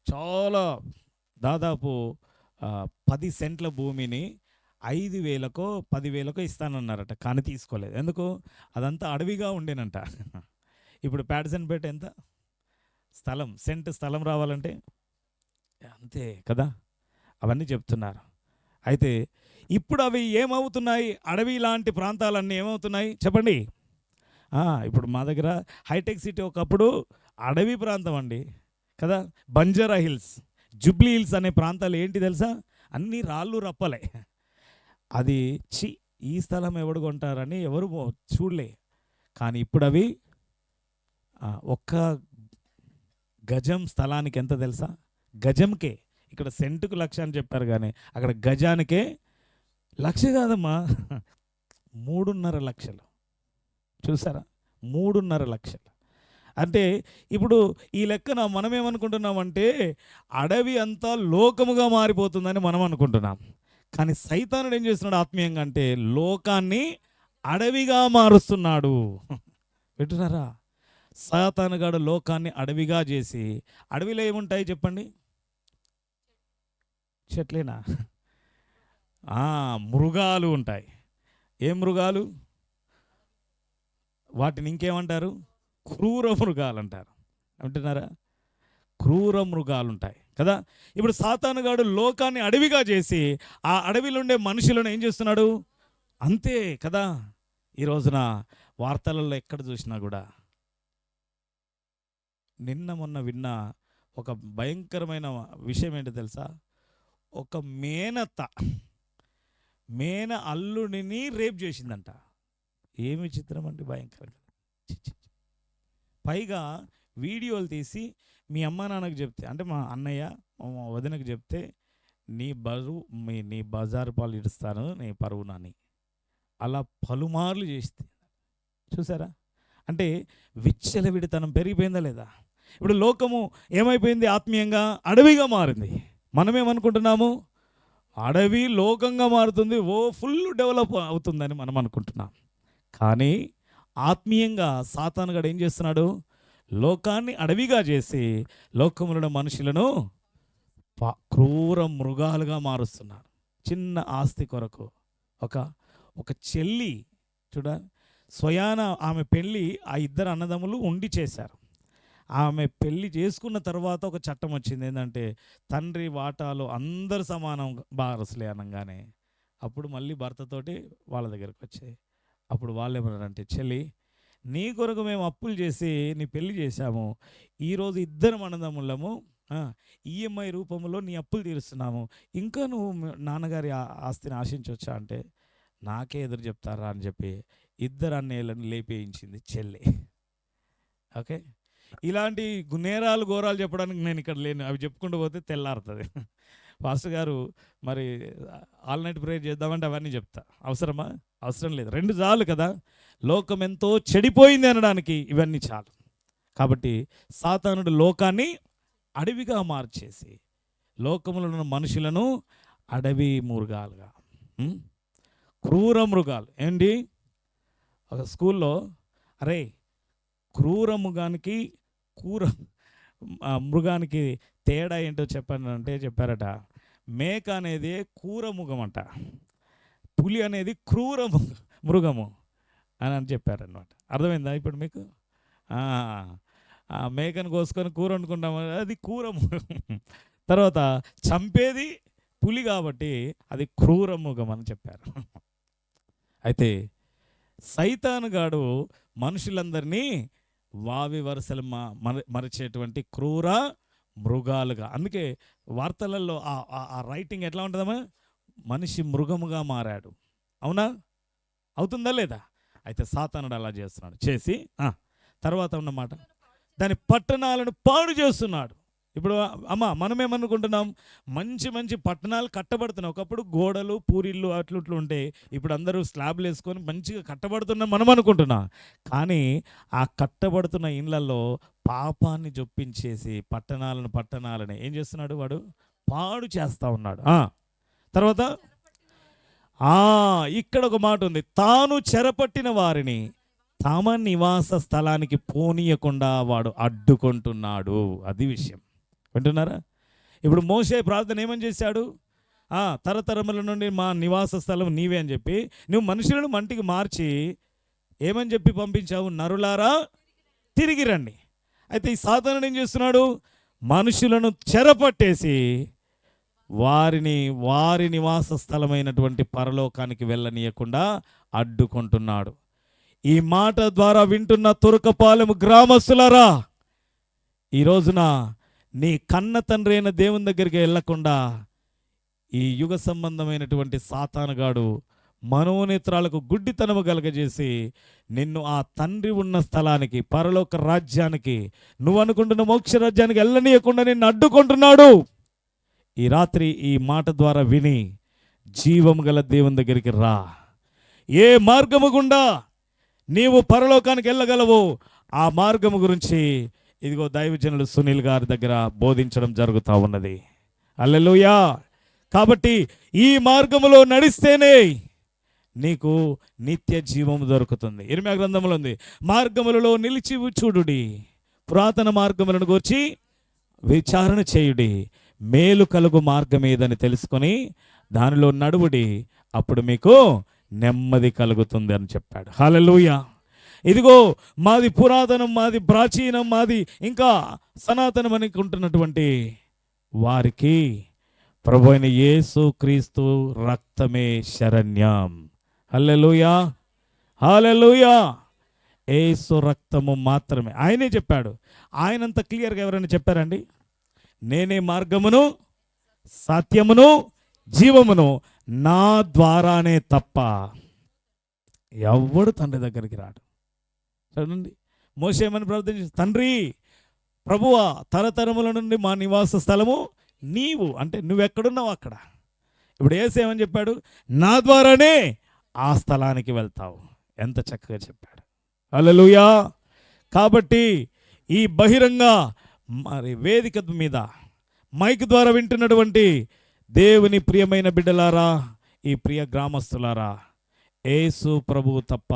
చాలా దాదాపు 10 సెంట్ల భూమిని 5,000కో 10,000కో ఇస్తానన్నారట. కానీ తీసుకోలేదు. ఎందుకు? అదంతా అడవిగా ఉండేనంట. ఇప్పుడు ప్యాడ్సన్పేట ఎంత స్థలం, సెంట్ స్థలం రావాలంటే అంతే కదా, అవన్నీ చెప్తున్నారు. అయితే ఇప్పుడు అవి ఏమవుతున్నాయి, అడవి లాంటి ప్రాంతాలన్నీ ఏమవుతున్నాయి చెప్పండి. ఇప్పుడు మా దగ్గర హైటెక్ సిటీ ఒకప్పుడు అడవి ప్రాంతం అండి కదా. బంజారా హిల్స్, జూబ్లీ హిల్స్ అనే ప్రాంతాలు ఏంటి తెలుసా, అన్నీ రాళ్ళు రప్పలే. అది ఈ స్థలం ఎవడు కొంటారని ఎవరు చూడలే. కానీ ఇప్పుడు అవి ఒక్క గజం స్థలానికి ఎంత తెలుసా, గజంకే. ఇక్కడ సెంటుకు 1,00,000 అని చెప్పారు, కానీ అక్కడ గజానికే 1,00,000 కాదమ్మా, 3.5 లక్షలు. చూసారా, 3.5 లక్షలు. అంటే ఇప్పుడు ఈ లెక్కన మనం ఏమనుకుంటున్నామంటే అడవి అంతా లోకముగా మారిపోతుందని మనం అనుకుంటున్నాం. కానీ సైతానుడు ఏం చేస్తున్నాడు ఆత్మీయంగా అంటే లోకాన్ని అడవిగా మారుస్తున్నాడు. వింటున్నారా, సాతానుగాడు లోకాన్ని అడవిగా చేసి, అడవిలో ఏముంటాయి చెప్పండి, చెట్లేనా, మృగాలు ఉంటాయి. ఏ మృగాలు, వాటిని ఇంకేమంటారు, క్రూర మృగాలు అంటారు. అంటున్నారా, క్రూర మృగాలు ఉంటాయి కదా. ఇప్పుడు సాతానుగాడు లోకాన్ని అడవిగా చేసి ఆ అడవిలో ఉండే మనుషులను ఏం చేస్తున్నాడు, అంతే కదా. ఈ రోజున వార్తలలో ఎక్కడ చూసినా కూడా, నిన్న మొన్న విన్న ఒక భయంకరమైన విషయం ఏంటో తెలుసా, ఒక మేన అల్లుడిని రేప్ చేసిందంట. ఏమి చిత్రం అండి, భయంకరంగా. పైగా వీడియోలు తీసి మీ అమ్మ నాన్నకు చెప్తే, అంటే మా అన్నయ్య మా వదినకు చెప్తే, నీ బజారు పాలు ఇడుస్తాను నీ పరువు నాని, అలా పలుమార్లు చేస్తే. చూసారా, అంటే విచ్చలవిడితనం పెరిగిపోయిందా లేదా. ఇప్పుడు లోకము ఏమైపోయింది, ఆత్మీయంగా అడవిగా మారింది. మనమేమనుకుంటున్నాము, అడవి లోకంగా మారుతుంది, ఫుల్ డెవలప్ అవుతుందని మనం అనుకుంటున్నాం. కానీ ఆత్మీయంగా సాతానుగాడు ఏం చేస్తున్నాడు, లోకాన్ని అడవిగా చేసి లోకములను మనుషులను క్రూర మృగాలుగా మారుస్తున్నాడు. చిన్న ఆస్తి కొరకు ఒక చెల్లి స్వయాన ఆమె పెళ్ళి ఆ ఇద్దరు అన్నదమ్ములు ఉండి చేశారు. ఆమె పెళ్ళి చేసుకున్న తర్వాత ఒక చట్టం వచ్చింది, ఏంటంటే తండ్రి వాటాలు అందరు సమానం బారసులే అనగానే అప్పుడు మళ్ళీ భర్తతోటి వాళ్ళ దగ్గరకు వచ్చాయి. అప్పుడు వాళ్ళు ఏమన్నారంటే, చెల్లి నీ కొరకు మేము అప్పులు చేసి నీ పెళ్లి చేశాము, ఈరోజు ఇద్దరు అన్నదమ్ములము ఈఎంఐ రూపంలో నీ అప్పులు తీరుస్తున్నాము, ఇంకా నువ్వు నాన్నగారి ఆస్తిని ఆశించవచ్చా అంటే, నాకే ఎదురు చెప్తారా అని చెప్పి ఇద్దరు అన్నయ్యలను లేపేయించింది చెల్లి. ఓకే, ఇలాంటి నేరాలు ఘోరాలు చెప్పడానికి నేను ఇక్కడ లేను, అవి చెప్పుకుంటూ పోతే తెల్లారుతుంది. పాస్టర్ గారు మరి ఆల్ నైట్ ప్రేయర్ చేద్దామంటే అవన్నీ చెప్తా, అవసరమా, అవసరం లేదు, 2 చాలు కదా. లోకం ఎంతో చెడిపోయింది అనడానికి ఇవన్నీ చాలు. కాబట్టి సాతానుడు లోకాన్ని అడవిగా మార్చేసి లోకములో ఉన్న మనుషులను అడవి మృగాలుగా, క్రూర మృగాలు. ఏంటి, ఒక స్కూల్లో అరే క్రూర మృగానికి తేడా ఏంటో చెప్పానంటే చెప్పారట, మేక అనేది క్రూర మృగం అంట, పులి అనేది క్రూర మృగము అని చెప్పారనమాట. అర్థమైందా ఇప్పుడు మీకు? మేకను కోసుకొని కూర వండుకుంటాం, అది క్రూర మృగం. తర్వాత చంపేది పులి కాబట్టి అది క్రూర మృగం అని చెప్పారు. అయితే సైతానుగాడు మనుషులందరినీ వావి వరుసలు మరిచేటువంటి క్రూర మృగాలుగా, అందుకే వార్తలలో ఆ రైటింగ్ ఎట్లా ఉంటుందమ్మా, మనిషి మృగముగా మారాడు. అవునా, అవుతుందా లేదా? అయితే సాతానుడు అలా చేస్తున్నాడు, చేసి తర్వాత ఉన్నమాట దాని పట్టణాలను పాడు చేస్తున్నాడు. ఇప్పుడు మనం ఏమనుకుంటున్నాం, మంచి మంచి పట్టణాలు కట్టబడుతున్నాయి. ఒకప్పుడు గోడలు పూరిళ్ళు అట్లుట్లు ఉంటే ఇప్పుడు అందరూ స్లాబ్లు వేసుకొని మంచిగా కట్టబడుతున్నాం మనం అనుకుంటున్నాం. కానీ ఆ కట్టబడుతున్న ఇళ్లలో పాపాన్ని జొప్పించేసి పట్టణాలను ఏం చేస్తున్నాడు, వాడు పాడు చేస్తూ ఉన్నాడు. తర్వాత ఇక్కడ ఒక మాట ఉంది, తాను చెరపట్టిన వారిని తమ నివాస స్థలానికి పోనీయకుండా వాడు అడ్డుకుంటున్నాడు. అది విషయం, వింటున్నారా? ఇప్పుడు మోషే ప్రార్థన ఏమని చేశాడు, తరతరముల నుండి మా నివాస స్థలం నీవే అని చెప్పి నువ్వు మనుషులను మంటికి మార్చి ఏమని చెప్పి పంపించావు, నరులారా తిరిగి రండి. అయితే ఈ సాతానుడు ఏం చేస్తున్నాడు, మనుషులను చెరపట్టేసి వారి నివాస స్థలమైనటువంటి పరలోకానికి వెళ్ళనీయకుండా అడ్డుకుంటున్నాడు. ఈ మాట ద్వారా వింటున్న తురకపాలెం గ్రామస్తులారా, ఈ రోజున నీ కన్న తండ్రి అయిన దేవుని దగ్గరికి వెళ్ళకుండా ఈ యుగ సంబంధమైనటువంటి సాతానుగాడు మనోనేత్రాలకు గుడ్డితనము కలగజేసి నిన్ను ఆ తండ్రి ఉన్న స్థలానికి, పరలోక రాజ్యానికి, నువ్వు అనుకుంటున్న మోక్ష రాజ్యానికి వెళ్ళనీయకుండా నిన్ను అడ్డుకుంటున్నాడు. ఈ రాత్రి ఈ మాట ద్వారా విని జీవము గల దేవుని దగ్గరికి రా. ఏ మార్గము గుండా నీవు పరలోకానికి వెళ్ళగలవో ఆ మార్గము గురించి ఇదిగో దైవజనులు సునీల్ గారి దగ్గర బోధించడం జరుగుతూ ఉన్నది. హల్లెలూయా. కాబట్టి ఈ మార్గములో నడిస్తేనే నీకు నిత్య జీవము దొరుకుతుంది. ఇర్మీయా గ్రంథంలో ఉంది, మార్గములలో నిలిచి చూడుడి, పురాతన మార్గములను గూర్చి విచారణ చేయుడి, మేలు కలుగు మార్గం ఏదని తెలుసుకొని దానిలో నడువుడి, అప్పుడు మీకు నెమ్మది కలుగుతుంది అని చెప్పాడు. హల్లెలూయా. ఇదిగో మాది పురాతనం, మాది ప్రాచీనం, మాది ఇంకా సనాతనం అనుకుంటున్నటువంటి వారికి ప్రభు అయిన యేసు క్రీస్తు రక్తమే శరణ్యం. హల్లెలూయా, హల్లెలూయా. యేసు రక్తము మాత్రమే. ఆయనే చెప్పాడు. ఆయనంత క్లియర్గా ఎవరైనా చెప్పారండి? నేనే మార్గమును, సత్యమును, జీవమును, నా ద్వారానే తప్ప ఎవడు తండ్రి దగ్గరికి రాడు. చూడండి, మోషే ఏమని ప్రార్థన, తండ్రి ప్రభువా, తరతరముల నుండి మా నివాస స్థలము నీవు, అంటే నువ్వెక్కడున్నావు అక్కడ. ఇప్పుడు యేసేమని చెప్పాడు? నా ద్వారానే ఆ స్థలానికి వెళ్తావు. ఎంత చక్కగా చెప్పాడు. హల్లెలూయా. కాబట్టి ఈ బహిరంగ మరి వేదిక మీద మైక్ ద్వారా వింటున్నటువంటి దేవుని ప్రియమైన బిడ్డలారా, ఈ ప్రియ గ్రామస్తులారా, యేసు ప్రభువు తప్ప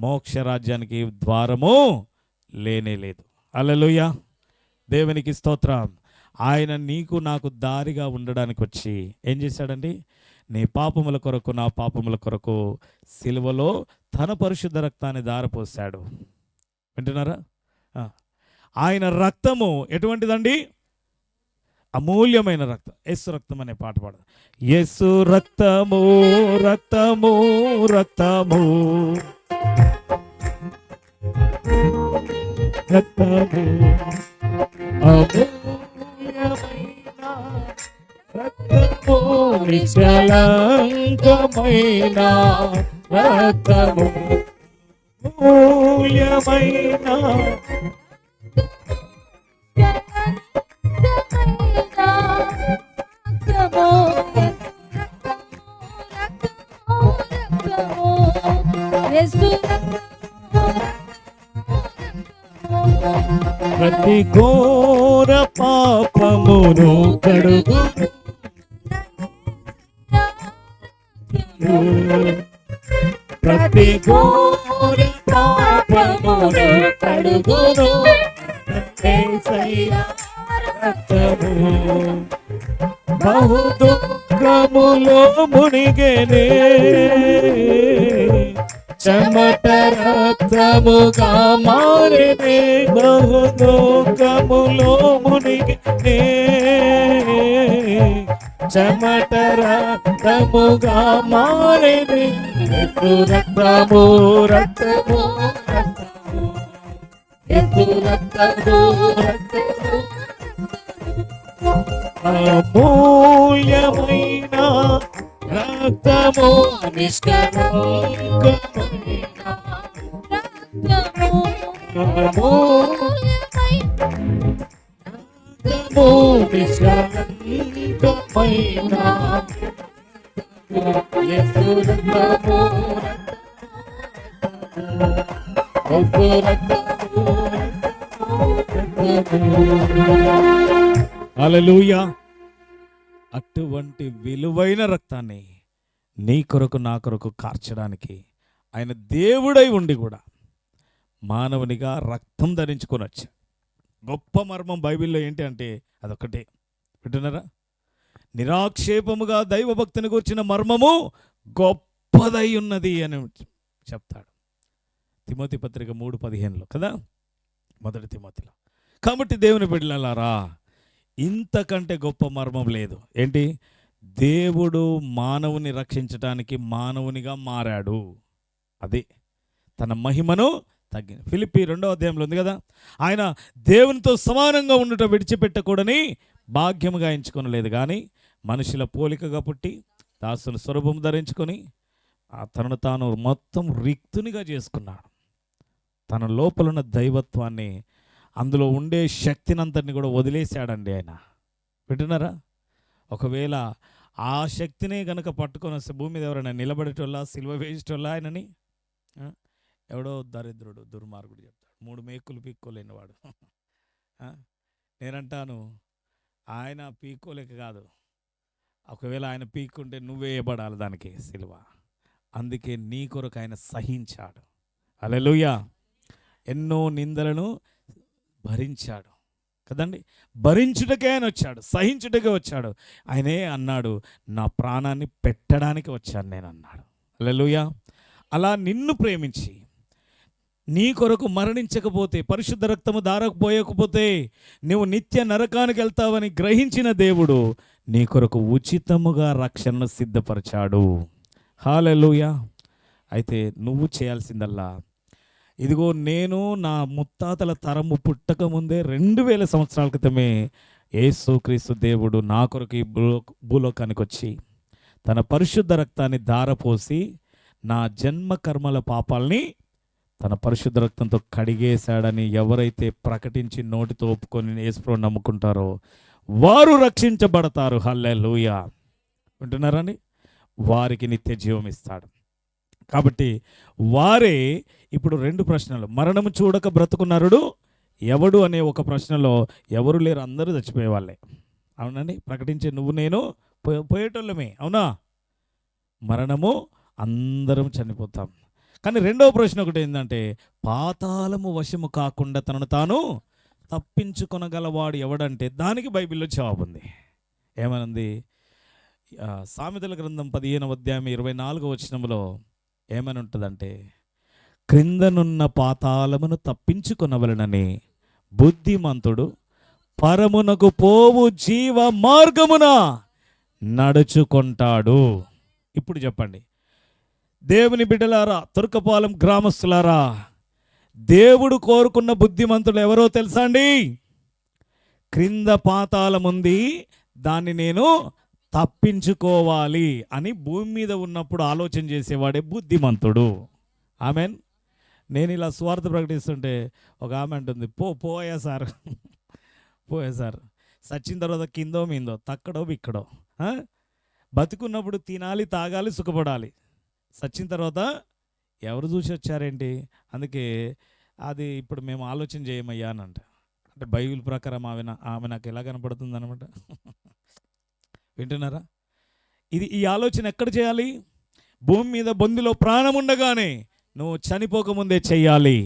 మోక్ష రాజ్యానికి ద్వారము లేనే లేదు. హల్లెలూయా. దేవునికి స్తోత్రం. ఆయన నీకు నాకు దారిగా ఉండడానికి వచ్చి ఏం చేశాడండి? నీ పాపముల కొరకు, నా పాపముల కొరకు సిలువలో తన పరిశుద్ధ రక్తాన్ని ధారపోశాడు. వింటున్నారా? ఆయన రక్తము ఎటువంటిదండి? అమూల్యమైన రక్తం. యేసు రక్తం అనే పాట పాడదు. యేసు రక్తము, రక్తము, రక్తము, రక్తము, అమూల్యమైన రక్తము, నిష్కళంకమైన రక్తము, అమూల్యమైన ప్రతి ఘోర పాపమును కడుగు, ప్రతి ఘోర పాపమును కడుగును యేసయ్య రక్తము. బహు దుఃఖములో మునిగెనే, చెమట రక్తముగా మారెనే. బహు దుఃఖములో మునిగెనే, చెమట రక్తముగా మారెనే. రక్తము, రక్తము, రక్తము, రక్తము, రక్తము, అమూల్యమైన రక్తము, నిష్కళంకమైన రక్తము, నిష్కళంకమైన యేసు రక్తము, హల్లెలూయా. అటువంటి విలువైన రక్తాన్ని నీ కొరకు, నా కొరకు కార్చడానికి ఆయన దేవుడై ఉండి కూడా మానవునిగా రక్తం ధరించుకొని వచ్చాడు. గొప్ప మర్మం బైబిల్లో ఏంటి అంటే అదొక్కటే. వింటున్నారా? నిరాక్షేపముగా దైవభక్తిని కూర్చిన మర్మము గొప్పదై ఉన్నది అని చెప్తాడు. తిమోతి పత్రిక 3:15 కదా, మొదటి తిమోతిలో. కాబట్టి దేవుని బిడ్డలారా, ఇంతకంటే గొప్ప మర్మం లేదు. ఏంటి? దేవుడు మానవుని రక్షించడానికి మానవునిగా మారాడు. అది తన మహిమను ఫిలిప్పి 2వ అధ్యాయంలో ఉంది కదా, ఆయన దేవునితో సమానంగా ఉండుట విడిచిపెట్టకూడని భాగ్యముగా ఎంచుకొనలేదు, కానీ మనుషుల పోలికగా పుట్టి దాసుని స్వరూపం ధరించుకొని తనను తాను మొత్తం రిక్తునిగా చేసుకున్నాడు. తన లోపలున్న దైవత్వాన్ని, అందులో ఉండే శక్తినంతటిని కూడా వదిలేశాడండి ఆయన. వింటున్నారా? ఒకవేళ ఆ శక్తినే కనుక పట్టుకొని వస్తే భూమి మీద ఎవరైనా నిలబడేటోళ్ళ, సిలువ వేసేటోళ్ళ ఆయనని? ఎవడో దరిద్రుడు, దుర్మార్గుడు చెప్తాడు, 3 మేకులు పీక్కోలేనివాడు. నేనంటాను, ఆయన పీక్కోలేక కాదు, ఒకవేళ ఆయన పీక్కుంటే నువ్వే వేయబడాలి దానికి సిలువ. అందుకే నీ కొరకు ఆయన సహించాడు. హల్లెలూయా. ఎన్నో నిందలను భరించాడు కదండి. భరించుటకే ఆయన వచ్చాడు, సహించుటకే వచ్చాడు. ఆయనే అన్నాడు, నా ప్రాణాన్ని పెట్టడానికి వచ్చాను నేను అన్నాడు. హల్లెలూయా. అలా నిన్ను ప్రేమించి నీ కొరకు మరణించకపోతే, పరిశుద్ధ రక్తము దారకపోయకపోతే నువ్వు నిత్య నరకానికి వెళ్తావని గ్రహించిన దేవుడు నీ కొరకు ఉచితముగా రక్షణను సిద్ధపరిచాడు. హల్లెలూయా. అయితే నువ్వు చేయాల్సిందల్లా, ఇదిగో నేను నా ముత్తాతల తరము పుట్టక ముందే 2000 సంవత్సరాల క్రితమే యేసుక్రీస్తు దేవుడు నా కొరకు ఈ భూలోకానికి వచ్చి తన పరిశుద్ధ రక్తాన్ని ధారపోసి నా జన్మ కర్మల పాపాలని తన పరిశుద్ధ రక్తంతో కడిగేశాడని ఎవరైతే ప్రకటించి నోటితో ఒప్పుకొని యేసుప్రభువుని నమ్ముకుంటారో వారు రక్షించబడతారు. హల్లెలూయా. వింటున్నారని? వారికి నిత్య జీవం ఇస్తాడు. కాబట్టి వారే ఇప్పుడు 2 ప్రశ్నలు, మరణము చూడక బ్రతుకున్నారుడు ఎవడు అనే ఒక ప్రశ్నలో ఎవరు లేరు, అందరూ చచ్చిపోయే వాళ్ళే. అవునండి, ప్రకటించే నువ్వు నేను పోయేటోళ్ళమే, అవునా? మరణము అందరం చనిపోతాం. కానీ 2వ ప్రశ్న ఒకటి ఏంటంటే, పాతాళము వశము కాకుండా తనను తాను తప్పించుకొనగలవాడు ఎవడంటే, దానికి బైబిల్లో జవాబు ఉంది. ఏమనుంది? సామెతల గ్రంథం 15వ అధ్యాయం 24వ వచనంలో ఏమని ఉంటుందంటే, క్రిందనున్న పాతాళమును తప్పించుకొనవలెనని బుద్ధిమంతుడు పరమునకు పోవు జీవ మార్గమున నడుచుకుంటాడు. ఇప్పుడు చెప్పండి, దేవుని బిడ్డలారా, తుర్కపాలెం గ్రామస్తులారా, దేవుడు కోరుకున్న బుద్ధిమంతుడు ఎవరో తెలుసా అండి? క్రింద పాతాళం ఉంది, దాన్ని నేను తప్పించుకోవాలి అని భూమి మీద ఉన్నప్పుడు ఆలోచన చేసేవాడే బుద్ధిమంతుడు. ఆమెన్. నేను ఇలా స్వార్థ ప్రకటిస్తుంటే ఒక ఆమె అంటుంది, పోయా సార్, పోయా సార్, సచ్చిన తర్వాత కిందో మీందో, తక్కడో బిక్కడో, బతుకున్నప్పుడు తినాలి, తాగాలి, సుఖపడాలి, సచ్చిన తర్వాత ఎవరు చూసి వచ్చారేంటి? అందుకే అది ఇప్పుడు మేము ఆలోచన చేయమయ్యా అని అంటే బైబిల్ ప్రకారం ఆమె నాకు ఎలా కనపడుతుంది అనమాట. వింటున్నారా? ఈ ఆలోచన ఎక్కడ చేయాలి? భూమి మీద బొందిలో ప్రాణం ఉండగానే, నువ్వు చనిపోకముందే చెయ్యాలి.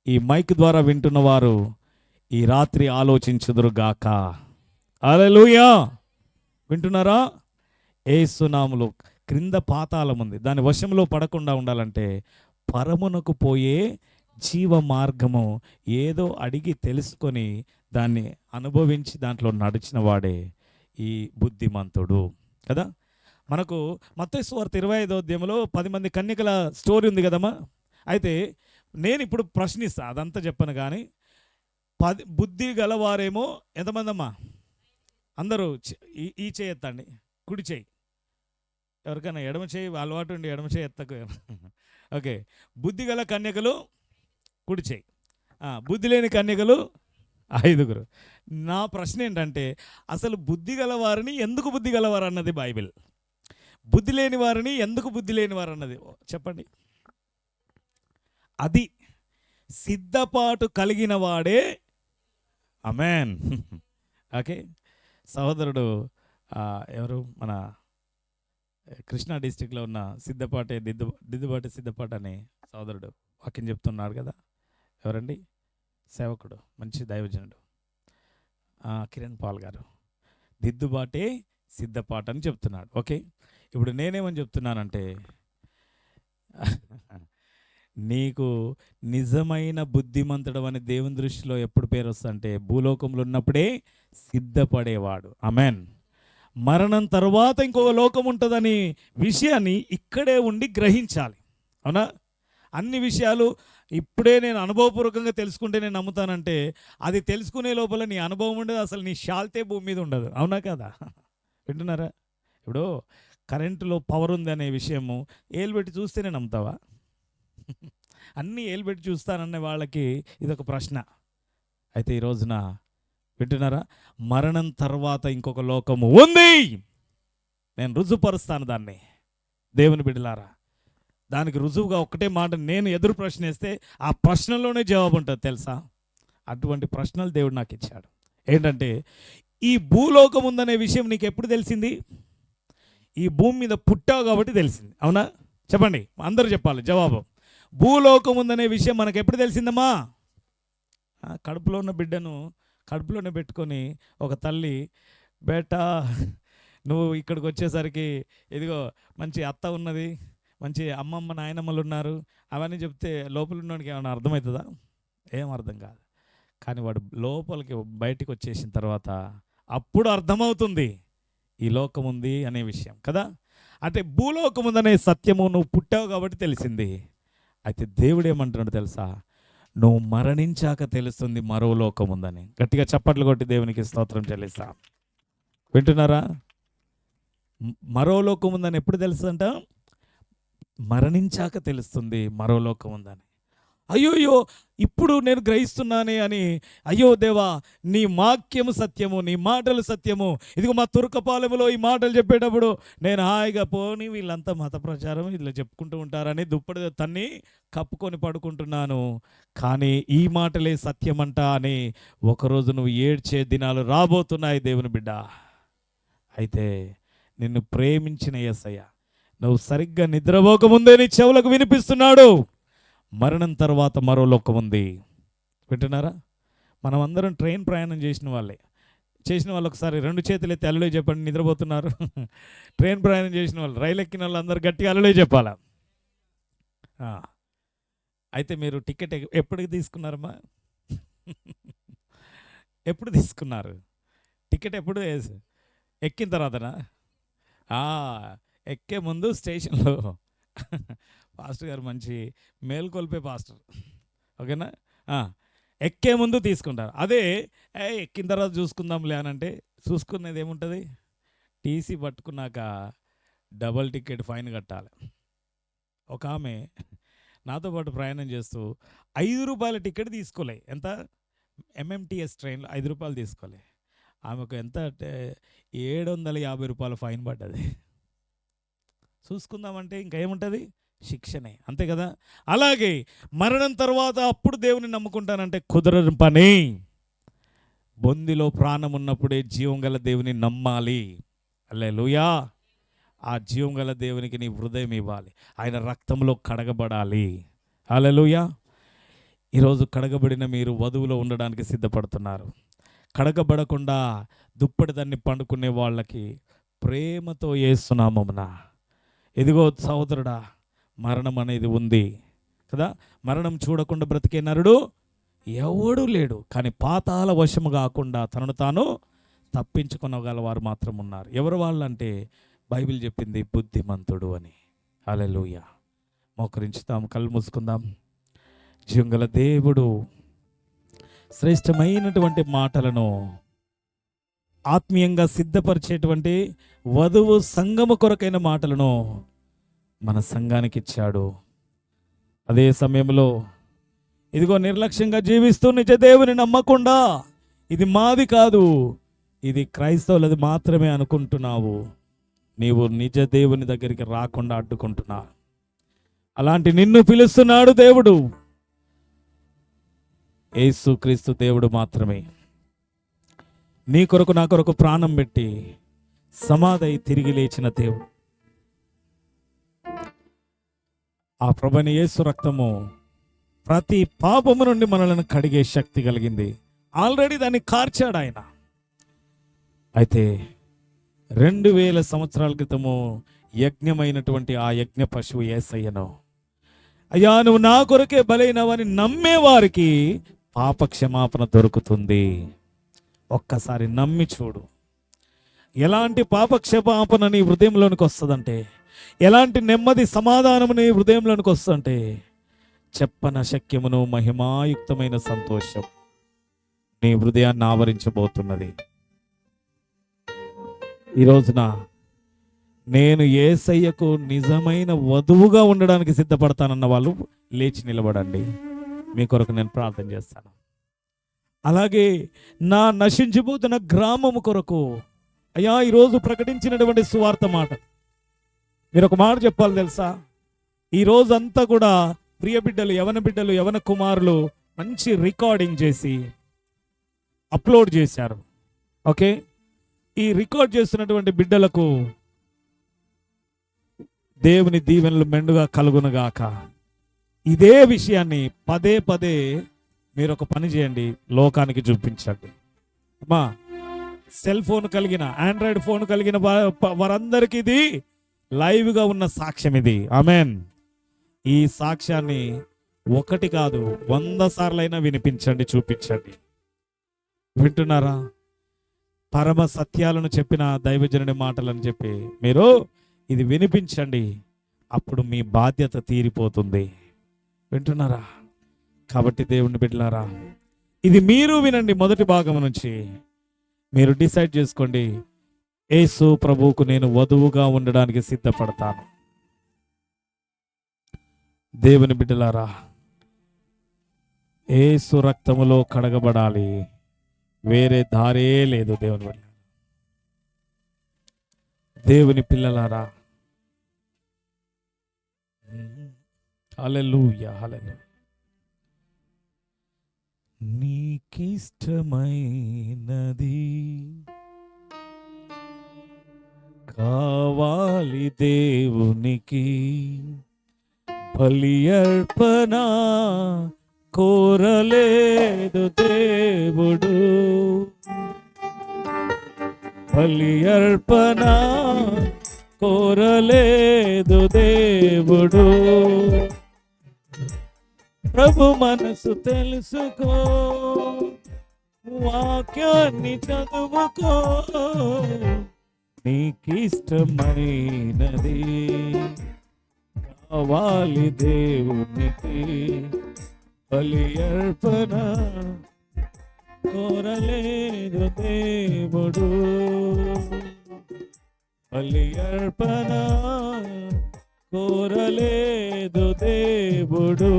ఈ మైక్ ద్వారా వింటున్న వారు ఈ రాత్రి ఆలోచించుదురుగాక. హల్లెలూయా. వింటున్నారా? యేసు నామములో క్రింద పాతాళం ఉంది, దాని వశంలో పడకుండా ఉండాలంటే పరమునకు పోయే జీవ మార్గము ఏదో అడిగి తెలుసుకొని దాన్ని అనుభవించి దాంట్లో నడిచిన వాడే ఈ బుద్ధిమంతుడు కదా. మనకు మత్తయి సువార్త 25వ అధ్యాయంలో 10 మంది కన్యకల స్టోరీ ఉంది కదమ్మా. అయితే నేను ఇప్పుడు ప్రశ్నిస్తా, అదంతా చెప్పను కానీ, బుద్ధి గలవారేమో ఎంతమంది అమ్మా? అందరూ ఈ చేయి ఎత్తండి, కుడి చేయి. ఎవరికైనా ఎడమ చేయి అలవాటు ఉండి ఎడమ చేయి ఎత్తకు. ఓకే, బుద్ధి గల కన్యకలు కుడి చేయి, బుద్ధి లేని కన్యకలు 5. నా ప్రశ్న ఏంటంటే, అసలు బుద్ధి గలవారిని ఎందుకు బుద్ధి గలవారు అన్నది బైబిల్, బుద్ధి లేని వారిని ఎందుకు బుద్ధి లేని వారు అన్నది చెప్పండి. అది సిద్ధపాటు కలిగిన వాడే. ఆమేన్. ఓకే, సహోదరుడు ఎవరు, మన కృష్ణా డిస్టిక్లో ఉన్న సిద్ధపాటే దిద్దుబాటి సిద్ధపాటు అనే సహోదరుడు వాక్యం చెప్తున్నాడు కదా. ఎవరండి? సేవకుడు, మంచి దైవజనుడు కిరణ్ పాల్ గారు. దిద్దుబాటే సిద్ధపాటు అని చెప్తున్నాడు. ఓకే, ఇప్పుడు నేనేమని చెప్తున్నానంటే, నీకు నిజమైన బుద్ధిమంతుడు అని దేవుని దృష్టిలో ఎప్పుడు పేరు వస్తుందంటే భూలోకంలో ఉన్నప్పుడే సిద్ధపడేవాడు. ఆమెన్. మరణం తర్వాత ఇంకొక లోకం ఉంటుందని విషయాన్ని ఇక్కడే ఉండి గ్రహించాలి. అవునా? అన్ని విషయాలు ఇప్పుడే నేను అనుభవపూర్వకంగా తెలుసుకుంటే నేను నమ్ముతానంటే అది తెలుసుకునే లోపల నీ అనుభవం ఉండదు, అసలు నీ శాల్తే భూమి మీద ఉండదు. అవునా కదా? వింటున్నారా? ఇప్పుడు కరెంటులో పవర్ ఉంది అనే విషయము ఏలు పెట్టి చూస్తేనే నమ్ముతావా? అన్నీ ఏలు పెట్టి చూస్తాననే వాళ్ళకి ఇదొక ప్రశ్న. అయితే ఈ రోజున వింటున్నారా? మరణం తర్వాత ఇంకొక లోకము ఉంది. నేను రుజుపరుస్తాను దాన్ని. దేవుని బిడ్డలారా, దానికి రుజువుగా ఒక్కటే మాట, నేను ఎదురు ప్రశ్న వేస్తే ఆ ప్రశ్నలోనే జవాబు ఉంటుంది తెలుసా? అటువంటి ప్రశ్నలు దేవుడు నాకు ఇచ్చాడు. ఏంటంటే, ఈ భూలోకం ఉందనే విషయం నీకు ఎప్పుడు తెలిసింది? ఈ భూమి మీద పుట్టావు కాబట్టి తెలిసింది. అవునా? చెప్పండి, అందరూ చెప్పాలి జవాబు. భూలోకం ఉందనే విషయం మనకు ఎప్పుడు తెలిసిందమ్మా? కడుపులో ఉన్న బిడ్డను కడుపులోనే పెట్టుకొని ఒక తల్లి, బేటా నువ్వు ఇక్కడికి వచ్చేసరికి ఇదిగో మంచి అత్త ఉన్నది, మంచి అమ్మమ్మ నాయనమ్మలు ఉన్నారు, అవన్నీ చెప్తే లోపల ఉన్నవాడికి ఏమైనా అర్థమవుతుందా? ఏం అర్థం కాదు. కానీ వాడు లోపలికి బయటికి వచ్చేసిన తర్వాత అప్పుడు అర్థమవుతుంది ఈ లోకం ఉంది అనే విషయం కదా. అంటే భూలోకం ఉందనే సత్యము నువ్వు పుట్టావు కాబట్టి తెలిసింది. అయితే దేవుడు ఏమంటున్నాడు తెలుసా? నువ్వు మరణించాక తెలుస్తుంది మరో లోకం ఉందని. గట్టిగా చప్పట్లు కొట్టి దేవునికి స్తోత్రం చెల్లిస్తా. వింటున్నారా? మరో లోకం ఉందని ఎప్పుడు తెలుస్తుందంట? మరణించాక తెలుస్తుంది మరో లోకం ఉందని. అయ్యోయ్యో ఇప్పుడు నేను గ్రహిస్తున్నానే అని, అయ్యో దేవా నీ వాక్యము సత్యము, నీ మాటలు సత్యము. ఇదిగో మా తుర్కపాలెములో ఈ మాటలు చెప్పేటప్పుడు నేను హాయిగా పోని వీళ్ళంతా మత ప్రచారం ఇట్లా చెప్పుకుంటూ ఉంటారని దుప్పటి తన్ని కప్పుకొని పడుకుంటున్నాను. కానీ ఈ మాటలే సత్యమంట అని ఒకరోజు నువ్వు ఏడ్చే దినాలు రాబోతున్నాయి దేవుని బిడ్డ. అయితే నిన్ను ప్రేమించిన యేసయ్య నువ్వు సరిగ్గా నిద్రపోకముందే నీ చెవులకు వినిపిస్తున్నాడు, మరణం తర్వాత మరో లోకం ఉంది. వింటున్నారా? మనం అందరం ట్రైన్ ప్రయాణం చేసిన వాళ్ళు ఒకసారి 2 చేతులు ఎత్తి అల్లుడే చెప్పండి. నిద్రపోతున్నారు. ట్రైన్ ప్రయాణం చేసిన వాళ్ళు, రైలు ఎక్కిన వాళ్ళు అందరు గట్టిగా అల్లుడే చెప్పాలా? అయితే మీరు టికెట్ ఎప్పటికి తీసుకున్నారమ్మా? ఎప్పుడు తీసుకున్నారు టికెట్? ఎప్పుడు ఎక్కిన తర్వాతనా? ఎక్కే ముందు స్టేషన్లో పాస్టర్ గారు మంచి మేల్కొల్పే పాస్టర్, ఓకేనా? ఎక్కే ముందు తీసుకుంటారు. అదే ఎక్కిన తర్వాత చూసుకుందాంలే అని అంటే చూసుకునేది ఏముంటుంది? టీసీ పట్టుకున్నాక డబల్ టికెట్ ఫైన్ కట్టాలి. ఒక ఆమె నాతో పాటు ప్రయాణం చేస్తూ 5 రూపాయల టికెట్ తీసుకోలే. ఎంత? ఎంఎంటీఎస్ ట్రైన్లో 5 రూపాయలు తీసుకోలే. ఆమెకు ఎంత అంటే 750 రూపాయల ఫైన్ పడ్డది. చూసుకుందామంటే ఇంకా ఏముంటుంది? శిక్షనే, అంతే కదా. అలాగే మరణం తర్వాత అప్పుడు దేవుని నమ్ముకుంటానంటే కుదరని పని. బొందిలో ప్రాణం ఉన్నప్పుడే జీవం గల దేవుని నమ్మాలి. హల్లెలూయా. ఆ జీవం గల దేవునికి నీ హృదయం ఇవ్వాలి, ఆయన రక్తంలో కడగబడాలి. హల్లెలూయా. ఈరోజు కడగబడిన మీరు వధువులో ఉండడానికి సిద్ధపడుతున్నారు. కడగబడకుండా దుప్పటి దాన్ని పండుకునే వాళ్ళకి ప్రేమతో యేసునామమున, ఇదిగో సహోదరుడా మరణం అనేది ఉంది కదా. మరణం చూడకుండా బ్రతికే నరుడు ఎవడూ లేడు. కానీ పాతాళ వశము కాకుండా తనను తాను తప్పించుకొనగల వారు మాత్రం ఉన్నారు. ఎవరు వాళ్ళంటే బైబిల్ చెప్పింది బుద్ధిమంతుడు అని. హల్లెలూయా. మోకరించుదాం, కళ్ళు మూసుకుందాం. జీవంగల దేవుడు శ్రేష్టమైనటువంటి మాటలను ఆత్మీయంగా సిద్ధపరిచేటువంటి వధువు సంగము కొరకైన మాటలను మన సంఘానికి ఇచ్చాడు. అదే సమయంలో ఇదిగో నిర్లక్ష్యంగా జీవిస్తూ నిజ దేవుని నమ్మకుండా ఇది మాది కాదు, ఇది క్రైస్తవులది మాత్రమే అనుకుంటున్నావు. నీవు నిజ దేవుని దగ్గరికి రాకుండా అడ్డుకుంటున్నా. అలాంటి నిన్ను పిలుస్తున్నాడు దేవుడు. యేసుక్రీస్తు దేవుడు మాత్రమే. నీ కొరకు నా కొరకు ప్రాణం పెట్టి సమాధి తిరిగి లేచిన దేవుడు. ఆ ప్రభువైన యేసు రక్తము ప్రతి పాపము నుండి మనలను కడిగే శక్తి కలిగింది. ఆల్రెడీ దాన్ని కార్చాడు ఆయన. అయితే 2000 సంవత్సరాల క్రితము యజ్ఞమైనటువంటి ఆ యజ్ఞ పశువు యేసయ్యను అయ్యా నువ్వు నా కొరకే బలైనవని నమ్మే వారికి పాప క్షమాపణ దొరుకుతుంది. ఒక్కసారి నమ్మి చూడు. ఎలాంటి పాప క్షమాపణ నీ హృదయంలోనికి వస్తుందంటే, ఎలాంటి నెమ్మది సమాధానము నీ హృదయంలోనికి వస్తుందంటే, చెప్పన శక్యమును మహిమాయుక్తమైన సంతోషం నీ హృదయాన్ని ఆవరించబోతున్నది. ఈ రోజున నేను యేసయ్యకు నిజమైన వధువుగా ఉండడానికి సిద్ధపడతానన్న వాళ్ళు లేచి నిలబడండి. మీ కొరకు నేను ప్రార్థన చేస్తాను. అలాగే నా నశించిపోతున్న గ్రామము కొరకు అయ్యా ఈరోజు ప్రకటించినటువంటి సువార్త మాట, మీరు ఒక మాట చెప్పాలి తెలుసా? ఈ రోజు అంతా కూడా ప్రియ బిడ్డలు, యవన కుమారులు మంచి రికార్డింగ్ చేసి అప్లోడ్ చేశారు. ఓకే, ఈ రికార్డ్ చేస్తున్నటువంటి బిడ్డలకు దేవుని దీవెనలు మెండుగా కలుగునుగాక. ఇదే విషయాన్ని పదే పదే మీరు ఒక పని చేయండి, లోకానికి చూపించండి. అమ్మా, సెల్ ఫోన్ కలిగిన, ఆండ్రాయిడ్ ఫోన్ కలిగిన వారందరికీ ఇది లైవ్గా ఉన్న సాక్ష్యం ఇది. ఆమెన్. ఈ సాక్ష్యాన్ని ఒకటి కాదు 100 సార్లైనా వినిపించండి, చూపించండి. వింటున్నారా? పరమ సత్యాలను చెప్పిన దైవజనుడి మాటలని చెప్పి మీరు ఇది వినిపించండి. అప్పుడు మీ బాధ్యత తీరిపోతుంది. వింటున్నారా? కాబట్టి దేవుని బిడ్డలారా, ఇది మీరు వినండి. మొదటి భాగం నుంచి మీరు డిసైడ్ చేసుకోండి, యేసు ప్రభువుకు నేను వధువుగా ఉండడానికి సిద్ధపడతాను. దేవుని బిడ్డలారా, యేసు రక్తములో కడగబడాలి, వేరే దారే లేదు. దేవుని బిడ్డ, దేవుని పిల్లలారా, హల్లెలూయా, హల్లెలూయా. నీకిష్టమైనది కావాలి దేవునికి, బలి అర్పణ కోరలేదు దేవుడు, బలి అర్పణ కోరలేదు దేవుడు. ప్రభు మనసు తెలుసుకో, వాక్యాన్ని చదువుకో, నీకిష్టమైనది కావాలి దేవునికి, బలి అర్పణ కోరలేదు దేవుడు, బలి అర్పణ కోరలేదు దేవుడు.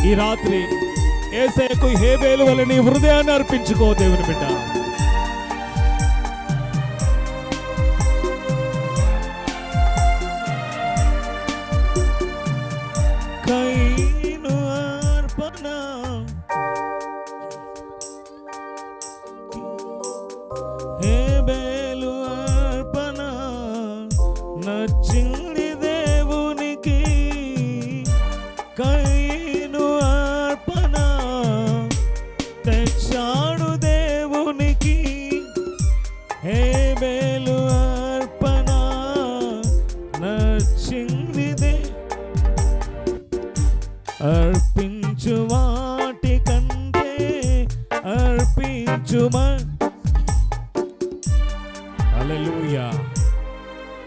ఈ రాత్రి యేసయ్యకు హేబేలు వలె నీ హృదయాన్ని అర్పించుకో. దేవుని బిడ్డ, కయీను అర్పణ హేబేలు అర్పణ నచ్చింది దేవునికి, కయీను అర్పణ తెచ్చాడు దేవునికి, హేబేలు అర్పణ నచ్చింది. అర్పించు వాటి కంటే అర్పించుమా. హల్లెలూయా.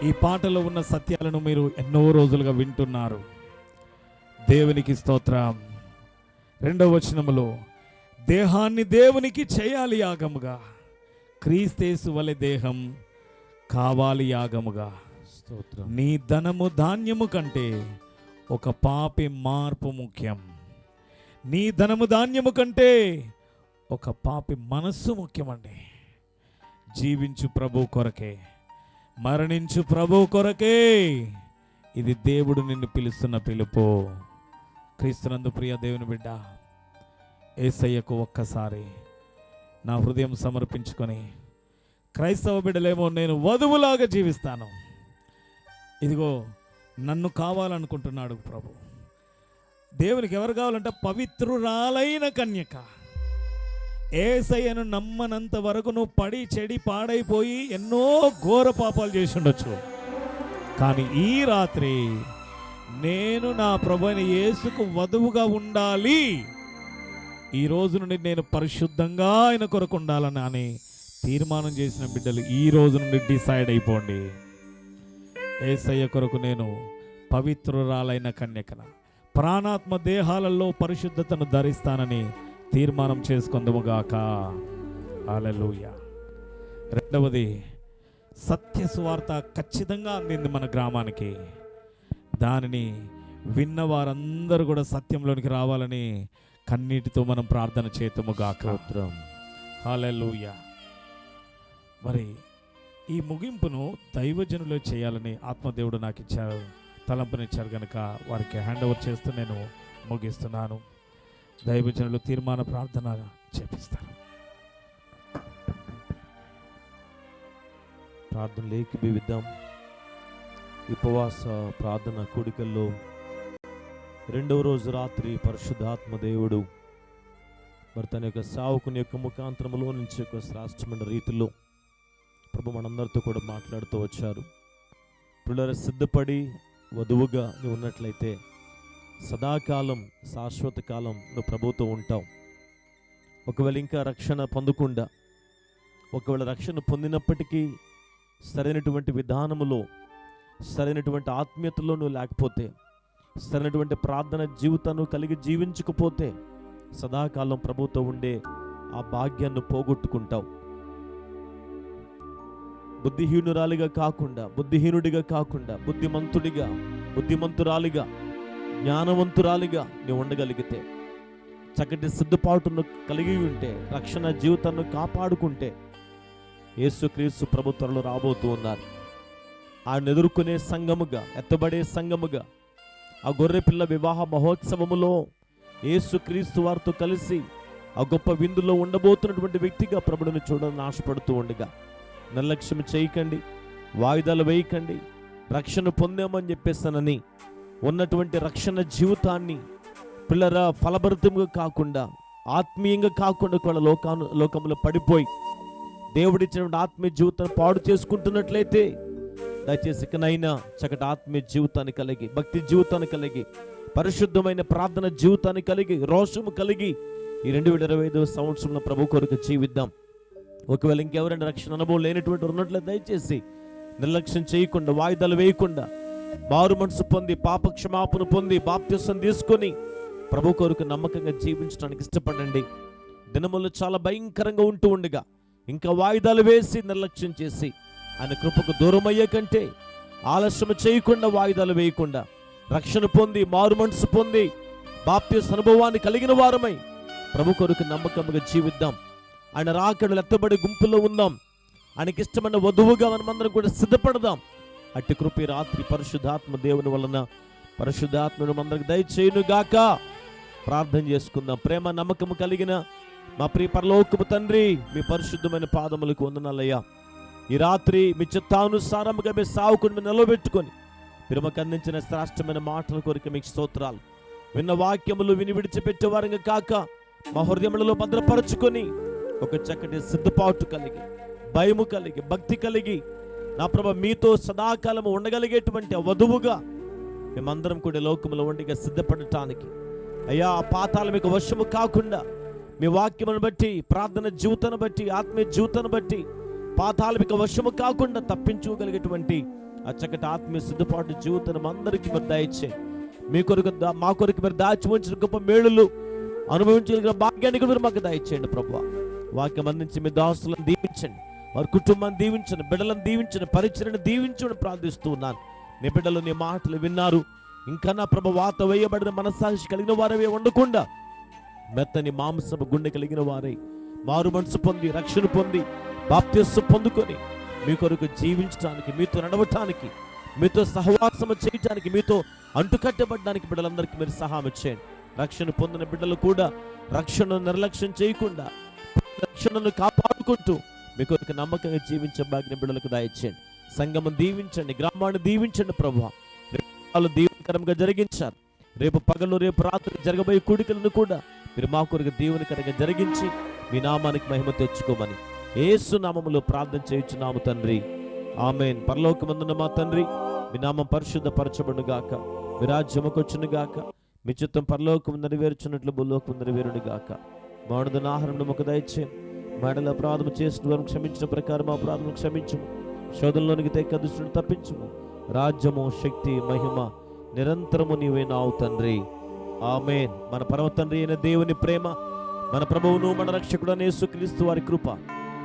ఈ పాటలో ఉన్న సత్యాలను మీరు ఎన్నో రోజులుగా వింటున్నారు. దేవునికి స్తోత్రం. 2వ వచనములో దేహాన్ని దేవునికి చేయాలి యాగముగా, క్రీస్తేసు వలె దేహం కావాలి యాగముగా. స్తోత్రం. నీ ధనము ధాన్యము కంటే ఒక పాపి మార్పు ముఖ్యం. నీ ధనము ధాన్యము కంటే ఒక పాపి మనస్సు ముఖ్యమండి. జీవించు ప్రభు కొరకే, మరణించు ప్రభు కొరకే. ఇది దేవుడు నిన్ను పిలుస్తున్న పిలుపు. క్రీస్తునందు ప్రియ దేవుని బిడ్డ, యేసయ్యకు ఒక్కసారి నా హృదయం సమర్పించుకొని, క్రైస్తవ బిడ్డలేమో నేను వధువులాగా జీవిస్తాను, ఇదిగో నన్ను కావాలనుకుంటున్నాడు ప్రభు, దేవునికి ఎవరు కావాలంటే పవిత్రురాలైన కన్యక. యేసయ్యను నమ్మనంత వరకు నువ్వు పడి చెడి పాడైపోయి ఎన్నో ఘోర పాపాలు చేసి ఉండొచ్చు. కానీ ఈ రాత్రి నేను నా ప్రభువైన యేసుకు వధువుగా ఉండాలి, ఈ రోజు నుండి నేను పరిశుద్ధంగా ఆయన కొరకు ఉండాలని అని తీర్మానం చేసిన బిడ్డలు ఈ రోజు నుండి డిసైడ్ అయిపోండి. యేసయ్య కొరకు నేను పవిత్రురాలైన కన్యకన, ప్రాణాత్మ దేహాలలో పరిశుద్ధతను ధరిస్తానని తీర్మానం చేసుకుందాముగాక. హల్లెలూయా. రెండవది, సత్య సువార్త ఖచ్చితంగా అందింది మన గ్రామానికి. దానిని విన్న వారందరూ కూడా సత్యంలోనికి రావాలని కన్నీటితో మనం ప్రార్థన చేద్దాముగాక. హల్లెలూయా. మరి ఈ ముగింపును దైవజనులు చేయాలని ఆత్మదేవుడు నాకు ఇచ్చారు, తలంపునిచ్చారు కనుక వారికి హ్యాండ్ ఓవర్ చేస్తూ నేను ముగిస్తున్నాను. దైవజనులు తీర్మాన ప్రార్థన చేపిస్తారు. ప్రార్థనలు ఏకీభవిద్దాం. ఉపవాస ప్రార్థన కూడికల్లో రెండవ రోజు రాత్రి పరిశుద్ధాత్మ దేవుడు మరి తన యొక్క సావుకుని యొక్క ముఖాంతరములో నుంచి ఒక శ్రేష్టమైన రీతిలో ప్రభు మనందరితో కూడా మాట్లాడుతూ వచ్చారు. పిల్లలు సిద్ధపడి వధువుగా నువ్వు ఉన్నట్లయితే సదాకాలం శాశ్వత కాలం నువ్వు ప్రభుతో ఉంటావు. ఒకవేళ ఇంకా రక్షణ పొందకుండా, ఒకవేళ రక్షణ పొందినప్పటికీ సరైనటువంటి విధానములో, సరైనటువంటి ఆత్మీయతలో నువ్వు లేకపోతే, సరైనటువంటి ప్రార్థన జీవితాన్ని కలిగి జీవించకపోతే సదాకాలం ప్రభుతో ఉండే ఆ భాగ్యాన్ని పోగొట్టుకుంటావు. బుద్ధిహీనురాలిగా కాకుండా, బుద్ధిహీనుడిగా కాకుండా, బుద్ధిమంతురాలిగా, జ్ఞానవంతురాలిగా నువ్వు ఉండగలిగితే, చక్కటి సిద్ధపాటును కలిగి ఉంటే, రక్షణ జీవితాన్ని కాపాడుకుంటే యేసుక్రీస్తు ప్రభు త్వరలో రాబోతూ ఉన్నారు. ఆయన ఎదుర్కొనే సంఘముగా, ఎత్తబడే సంఘముగా, ఆ గొర్రెపిల్ల వివాహ మహోత్సవములో యేసుక్రీస్తు వారితో కలిసి ఆ గొప్ప విందులో ఉండబోతున్నటువంటి వ్యక్తిగా ప్రభువును చూడాలని ఆశపడుతూ ఉండగా నిర్లక్ష్యం చేయకండి, వాయిదాలు వేయకండి. రక్షణ పొందామని చెప్పేస్తానని ఉన్నటువంటి రక్షణ జీవితాన్ని పిల్లరా ఫలభరితంగా కాకుండా, ఆత్మీయంగా కాకుండా కూడా లోకంలో పడిపోయి దేవుడిచ్చినటువంటి ఆత్మీయ జీవితాన్ని పాడు చేసుకుంటున్నట్లయితే దయచేసి ఇకనైనా చక్కటి ఆత్మీయ జీవితాన్ని కలిగి, భక్తి జీవితాన్ని కలిగి, పరిశుద్ధమైన ప్రార్థన జీవితాన్ని కలిగి, రోషము కలిగి ఈ 2025 సంవత్సరంలో ప్రభు కొరకు జీవిద్దాం. ఒకవేళ ఇంకెవరైనా రక్షణ అనుభవం లేనటువంటి ఉన్నట్లయితే దయచేసి నిర్లక్ష్యం చేయకుండా, వాయిదాలు వేయకుండా, మారు మనసు పొంది, పాప క్షమాపణ పొంది, బాప్తిసం తీసుకొని ప్రభు కొరకు నమ్మకంగా జీవించడానికి ఇష్టపడండి. దినములు చాలా భయంకరంగా ఉంటూ ఉండగా ఇంకా వాయిదాలు వేసి నిర్లక్ష్యం చేసి ఆయన కృపకు దూరం అయ్యే కంటే ఆలస్యం చేయకుండా, వాయిదాలు వేయకుండా రక్షణ పొంది, మారు మనసు పొంది, బాప్తిస అనుభవాన్ని కలిగిన వారమై ప్రభు కొరకు నమ్మకంగా జీవిద్దాం. ఆయన రాకడలు ఎత్తబడి గుంపులో ఉందాం. ఆయనకి ఇష్టమైన వధువుగా మనమందరం కూడా సిద్ధపడదాం. అట్టి కృప రాత్రి పరిశుద్ధాత్మ దేవుని వలన పరిశుద్ధాత్మను మనందరికి దయచేయును గాక. ప్రార్థన చేసుకుందాం. ప్రేమ నమ్మకము కలిగిన మా ప్రియ పరలోకపు తండ్రి, మీ పరిశుద్ధమైన పాదములకు వందనాలయ్యా. ఈ రాత్రి మీ చిత్తానుసారముగా మీ సావుకుని మీరు నిలబెట్టుకొని మీరు మాకు అందించిన శ్రేష్టమైన మాటల కొరకు మీకు స్తోత్రాలు. విన్న వాక్యములు విని విడిచిపెట్టేవారంగా కాక మా హృదయములలో భద్రపరచుకొని ఒక చక్కటి సిద్ధపాటు కలిగి, భయము కలిగి, భక్తి కలిగి నా ప్రభు మీతో సదాకాలము ఉండగలిగేటువంటి వధువుగా మేమందరం కూడా లోకములో ఉండిగా సిద్ధపడటానికి అయ్యా, ఆ పాతాలు మీకు వశము కాకుండా మీ వాక్యమును బట్టి, ప్రార్థన జీవితాన్ని బట్టి, ఆత్మీయ జీవితాన్ని బట్టి పాతాలు మీకు వశము కాకుండా తప్పించుకోగలిగేటువంటి ఆ చక్కటి ఆత్మీయ సిద్ధపాటు జీవితాన్ని అందరికీ మీరు దయచేయండి. మీ కొరకు మా కొరకు మీరు దాచి ఉంచిన గొప్ప మేలులు అనుభవించగలిగిన భాగ్యాన్ని కూడా మీరు మాకు దయచేయండి ప్రభువా. వాక్యం అందించి మీ దాసులను దీవించండి, వారి కుటుంబాన్ని దీవించండి, బిడ్డలను దీవించండి, పరిచయను దీవించని ప్రార్థిస్తూ ఉన్నాను. నీ బిడ్డలు నీ మాటలు విన్నారు. ఇంకా నా ప్రభు వాత వేయబడిన మనస్సాక్షి కలిగిన వారవే ఉండకుండా మెత్తని మాంసపు గుండె కలిగిన వారై మారు మనసు పొంది, రక్షణ పొంది, బాప్తిస్సు పొందుకొని మీ కొరకు జీవించడానికి, మీతో నడవటానికి, మీతో సహవాసము చేయటానికి, మీతో అంటుకట్టబడడానికి బిడ్డలందరికీ మీరు సహాయం చేయండి. రక్షణ పొందిన బిడ్డలు కూడా రక్షణను నిర్లక్ష్యం చేయకుండా, రక్షణను కాపాడుకుంటూ మీ కొరకు నమ్మకంగా జీవించే భాగ్యం బిడ్డలకు దయచేయండి. సంఘమును దీవించండి, గ్రామాన్ని దీవించండి ప్రభువా. దీవెనకరంగా జరిగించారు. రేపు పగలు రేపు రాత్రి జరగబోయే కూడికలను కూడా మీరు మా కొరకు దీవెనకరంగా జరిగించి మీ నామానికి మహిమ తెచ్చుకోమని యేసు నామములో ప్రార్థన చేయుచున్నాము తండ్రి. ఆమేన్. పరలోకమందున్న మా తండ్రి, మీ నామం పరిశుద్ధపరచబడును గాక, మీ రాజ్యముకొచ్చును గాక, మీ చిత్తం పరలోకము నెరవేర్చున్నట్లు భూలోకము నెరవేరును గాక. మాడుదన ఆహారం మాకు దయచేయం, మాడల అపరాధము చేసిన వారిని క్షమించిన ప్రకారం మా అపరాధములను క్షమించుము, శోధనలోనికి తెక్క దుష్టుని తప్పించుము. రాజ్యము, శక్తి, మహిమ నిరంతరము నీవే నావు తండ్రి. ఆమేన్. మన పరమ తండ్రి అయిన దేవుని ప్రేమ, మన ప్రభువును మన రక్షకుడైన యేసుక్రీస్తు వారి కృప,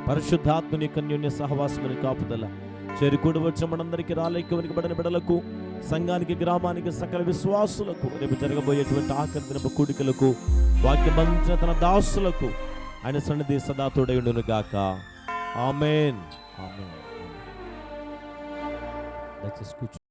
పరిశుద్ధాత్మని కన్యోన్య సహవాసమని కాపుదల చేరుకూడి వచ్చిన మనందరికీ రాలేకవనికబడిన బిడలకు, సంఘానికి, గ్రామానికి, సకల విశ్వాసులకు, రేపు జరగబోయేటువంటి ఆఖరి దినపు కూడికలకు, వాక్యమంచిన తన దాసులకు ఆయన సన్నిధి సదా తోడై ఉండును గాక. ఆమేన్. ఆమేన్. దయచేసి కూర్చో.